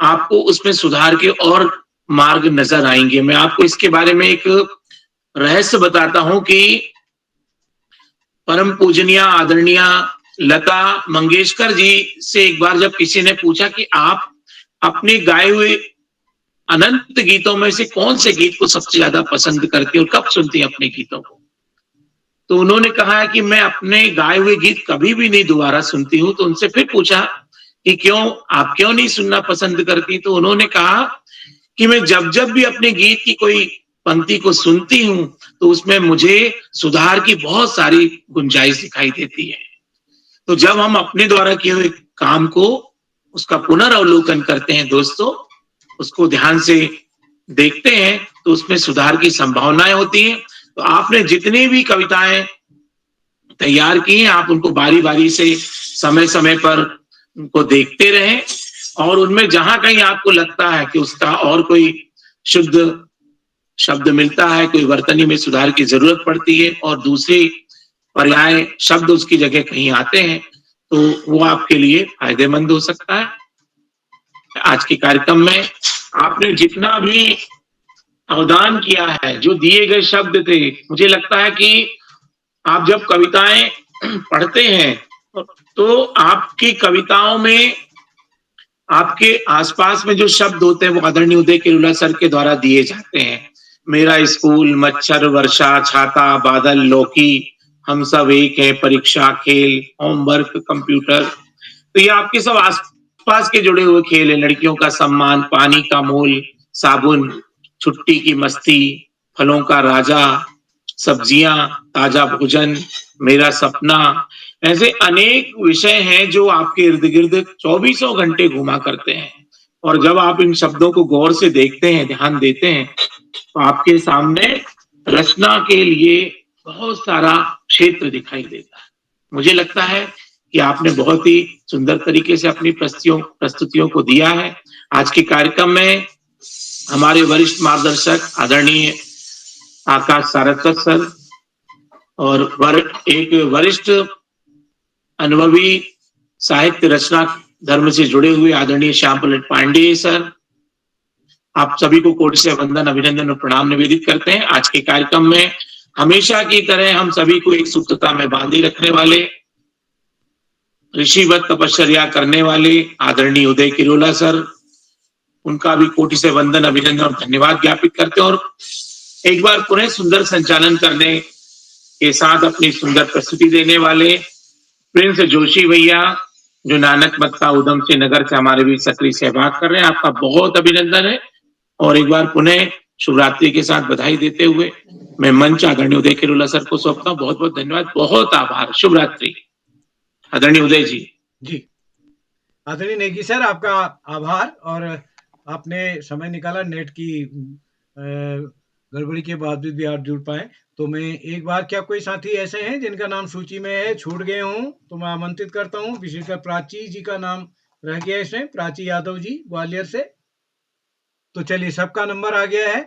आपको उसमें सुधार के और मार्ग नजर आएंगे। मैं आपको इसके बारे में एक रहस्य बताता हूं कि परम पूजनीय आदरणीय लता मंगेशकर जी से एक बार जब किसी ने पूछा कि आप अपने गाए हुए अनंत गीतों में से कौन से गीत को सबसे ज्यादा पसंद करती और कब सुनती हैं अपने गीतों को, तो उन्होंने कहा कि मैं अपने गाए हुए गीत कभी भी नहीं दोबारा सुनती हूं। तो उनसे फिर पूछा कि क्यों, आप क्यों नहीं सुनना पसंद करती, तो उन्होंने कहा कि मैं जब जब भी अपने गीत की कोई पंक्ति को सुनती हूं तो उसमें मुझे सुधार की बहुत सारी गुंजाइश दिखाई देती है। तो जब हम अपने द्वारा किए हुए काम को उसका पुनर्वलोकन करते हैं दोस्तों, उसको ध्यान से देखते हैं तो उसमें सुधार की संभावनाएं होती हैं। तो आपने जितनी भी कविताएं तैयार की हैं आप उनको बारी बारी से समय समय पर उनको देखते रहें और उनमें जहां कहीं आपको लगता है कि उसका और कोई शुद्ध शब्द मिलता है, कोई वर्तनी में सुधार की जरूरत पड़ती है और दूसरे पर्याय शब्द उसकी जगह कहीं आते हैं तो वो आपके लिए फायदेमंद हो सकता है। आज के कार्यक्रम में आपने जितना भी अवदान किया है, जो दिए गए शब्द थे, मुझे लगता है कि आप जब कविताएं पढ़ते हैं तो आपकी कविताओं में आपके आसपास में जो शब्द होते हैं वो आदरणीय उदय किरोला सर के द्वारा दिए जाते हैं। मेरा स्कूल, मच्छर, वर्षा, छाता, बादल, लौकी, हम सब एक हैं, परीक्षा, खेल, होमवर्क, कंप्यूटर, तो ये आपके सब आसपास के जुड़े हुए खेल है। लड़कियों का सम्मान, पानी का मोल, साबुन, छुट्टी की मस्ती, फलों का राजा, सब्जियां, ताजा भोजन, मेरा सपना, ऐसे अनेक विषय हैं जो आपके इर्द गिर्द 24 घंटे घुमा करते हैं। और जब आप इन शब्दों को गौर से देखते हैं, ध्यान देते हैं, तो आपके सामने रचना के लिए बहुत सारा क्षेत्र दिखाई देता है। मुझे लगता है कि आपने बहुत ही सुंदर तरीके से अपनी प्रस्तुतियों को दिया है। आज के कार्यक्रम में हमारे वरिष्ठ मार्गदर्शक आदरणीय आकाश सारस्वत सर और एक वरिष्ठ अनुभवी साहित्य रचना धर्म से जुड़े हुए आदरणीय श्याम पलट पांडे सर, आप सभी को कोटि से वंदन, अभिनंदन और प्रणाम निवेदित करते हैं। आज के कार्यक्रम में हमेशा की तरह हम सभी को एक सूत्रता में बांधे रखने वाले, ऋषिवत तपश्चर्या करने वाले आदरणीय उदय किरोला सर, उनका भी कोटि से वंदन, अभिनंदन और धन्यवाद ज्ञापित करते हैं। और एक बार पुनः सुंदर संचालन करने के साथ अपनी सुंदर प्रस्तुति देने वाले प्रिंस जोशी भैया, जो नानक मत्ता उधम सिंह नगर से हमारे भी सक्रिय सहभाग कर रहे हैं, आपका बहुत अभिनंदन है। और एक बार पुनः शुभरात्रि के साथ बधाई देते हुए मैं मंच आदरणीय उदय किरोला सर को सौंपता हूँ। बहुत बहुत धन्यवाद, बहुत आभार, शुभ रात्रि आदरणीय उदय जी। जी आदरणीय नेगी सर, आपका आभार। और आपने समय निकाला, नेट की गड़बड़ी के बावजूद भी आप जुड़ पाए। तो मैं एक बार, क्या कोई साथी ऐसे हैं जिनका नाम सूची में है, छूट गए हों, तो मैं आमंत्रित करता हूं। विशेषकर प्राची जी का नाम रह गया इसमें, प्राची यादव जी ग्वालियर से। तो चलिए, सबका नंबर आ गया है।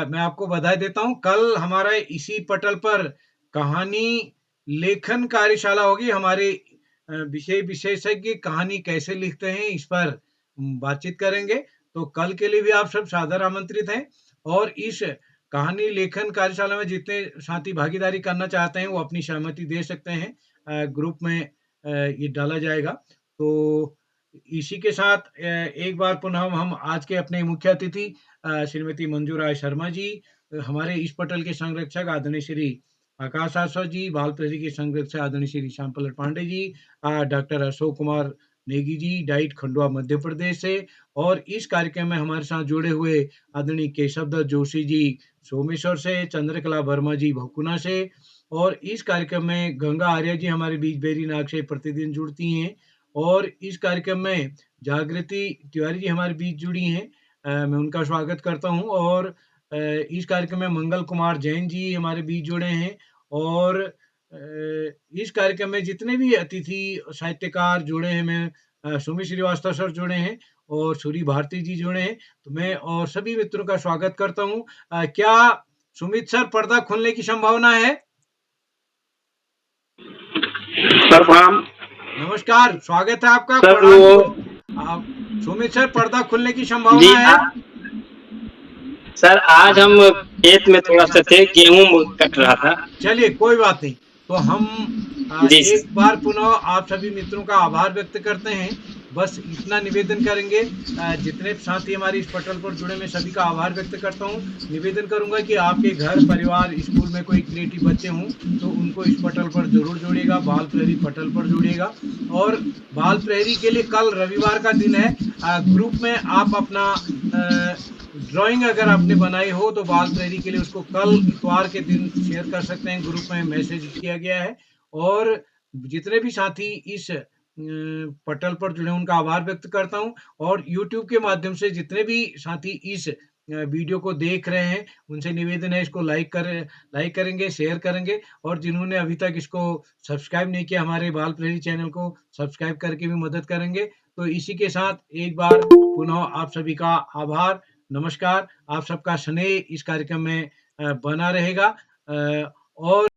मैं आपको बधाई देता हूं। कल हमारा इसी पटल पर कहानी लेखन कार्यशाला होगी। हमारे विषय विशेषज्ञ कहानी कैसे लिखते हैं इस पर बातचीत करेंगे। तो कल के लिए भी आप सब सादर आमंत्रित हैं। और इस कहानी लेखन कार्यशाला में जितने साथी भागीदारी करना चाहते हैं वो अपनी सहमति दे सकते हैं। ग्रुप में ये डाला जाएगा। तो इसी के साथ एक बार पुनः हम आज के अपने मुख्य अतिथि श्रीमती मंजू राय शर्मा जी, हमारे इस पटल के संरक्षक आदरणीय श्री आकाश आसवा जी, बाल प्रहरी के संरक्षक आदरणीय श्री श्याम पलट पांडे जी, डॉक्टर अशोक कुमार नेगी जी, डाइट खंडवा मध्य प्रदेश से। और इस कार्यक्रम में हमारे साथ जुड़े हुए आदरणीय केशवदत्त जोशी जी सोमेश्वर से, चंद्रकला वर्मा जी भकुना से, और इस कार्यक्रम में गंगा आर्य जी हमारे बीच बेरीनाग से प्रतिदिन जुड़ती हैं। और इस कार्यक्रम में जागृति तिवारी जी हमारे बीच जुड़ी हैं, मैं उनका स्वागत करता हूं। और इस कार्यक्रम में मंगल कुमार जैन जी हमारे बीच जुड़े हैं। और इस कार्यक्रम में जितने भी अतिथि साहित्यकार जुड़े हैं, मैं सुमित श्रीवास्तव सर जुड़े हैं और सूरी भारती जी जुड़े हैं, तो मैं और सभी मित्रों का स्वागत करता हूं। क्या सुमित सर पर्दा खुलने की संभावना है? सर प्रणाम। नमस्कार, स्वागत है आपका। सर सुमित सर, पर्दा खुलने की संभावना है? सर आज हम खेत में थोड़ा सा थे, गेहूं कट रहा था। चलिए कोई बात नहीं, तो हम एक बार पुनः आप सभी मित्रों का आभार व्यक्त करते हैं। बस इतना निवेदन करेंगे, जितने साथी हमारे इस पटल पर जुड़े, मैं सभी का आभार व्यक्त करता हूं। निवेदन करूंगा कि आपके घर परिवार स्कूल में कोई क्रिएटिव बच्चे हों तो उनको इस पटल पर जरूर जोड़िएगा, बाल प्रहरी पटल पर जोड़िएगा। और बाल प्रहरी के लिए कल रविवार का दिन है, ग्रुप में आप अपना ड्राइंग अगर आपने बनाई हो तो बाल प्रहरी के लिए उसको कल इतवार के दिन शेयर कर सकते हैं, ग्रुप में मैसेज किया गया है। और जितने भी साथी इस पटल पर जुड़े उनका आभार व्यक्त करता हूं। और YouTube के माध्यम से जितने भी साथी इस वीडियो को देख रहे हैं उनसे निवेदन है इसको लाइक करेंगे, शेयर करेंगे, और जिन्होंने अभी तक इसको सब्सक्राइब नहीं किया हमारे बाल प्रहरी चैनल को सब्सक्राइब करके भी मदद करेंगे। तो इसी के साथ एक बार पुनः आप सभी का आभार, नमस्कार। आप सबका स्नेह इस कार्यक्रम में बना रहेगा। और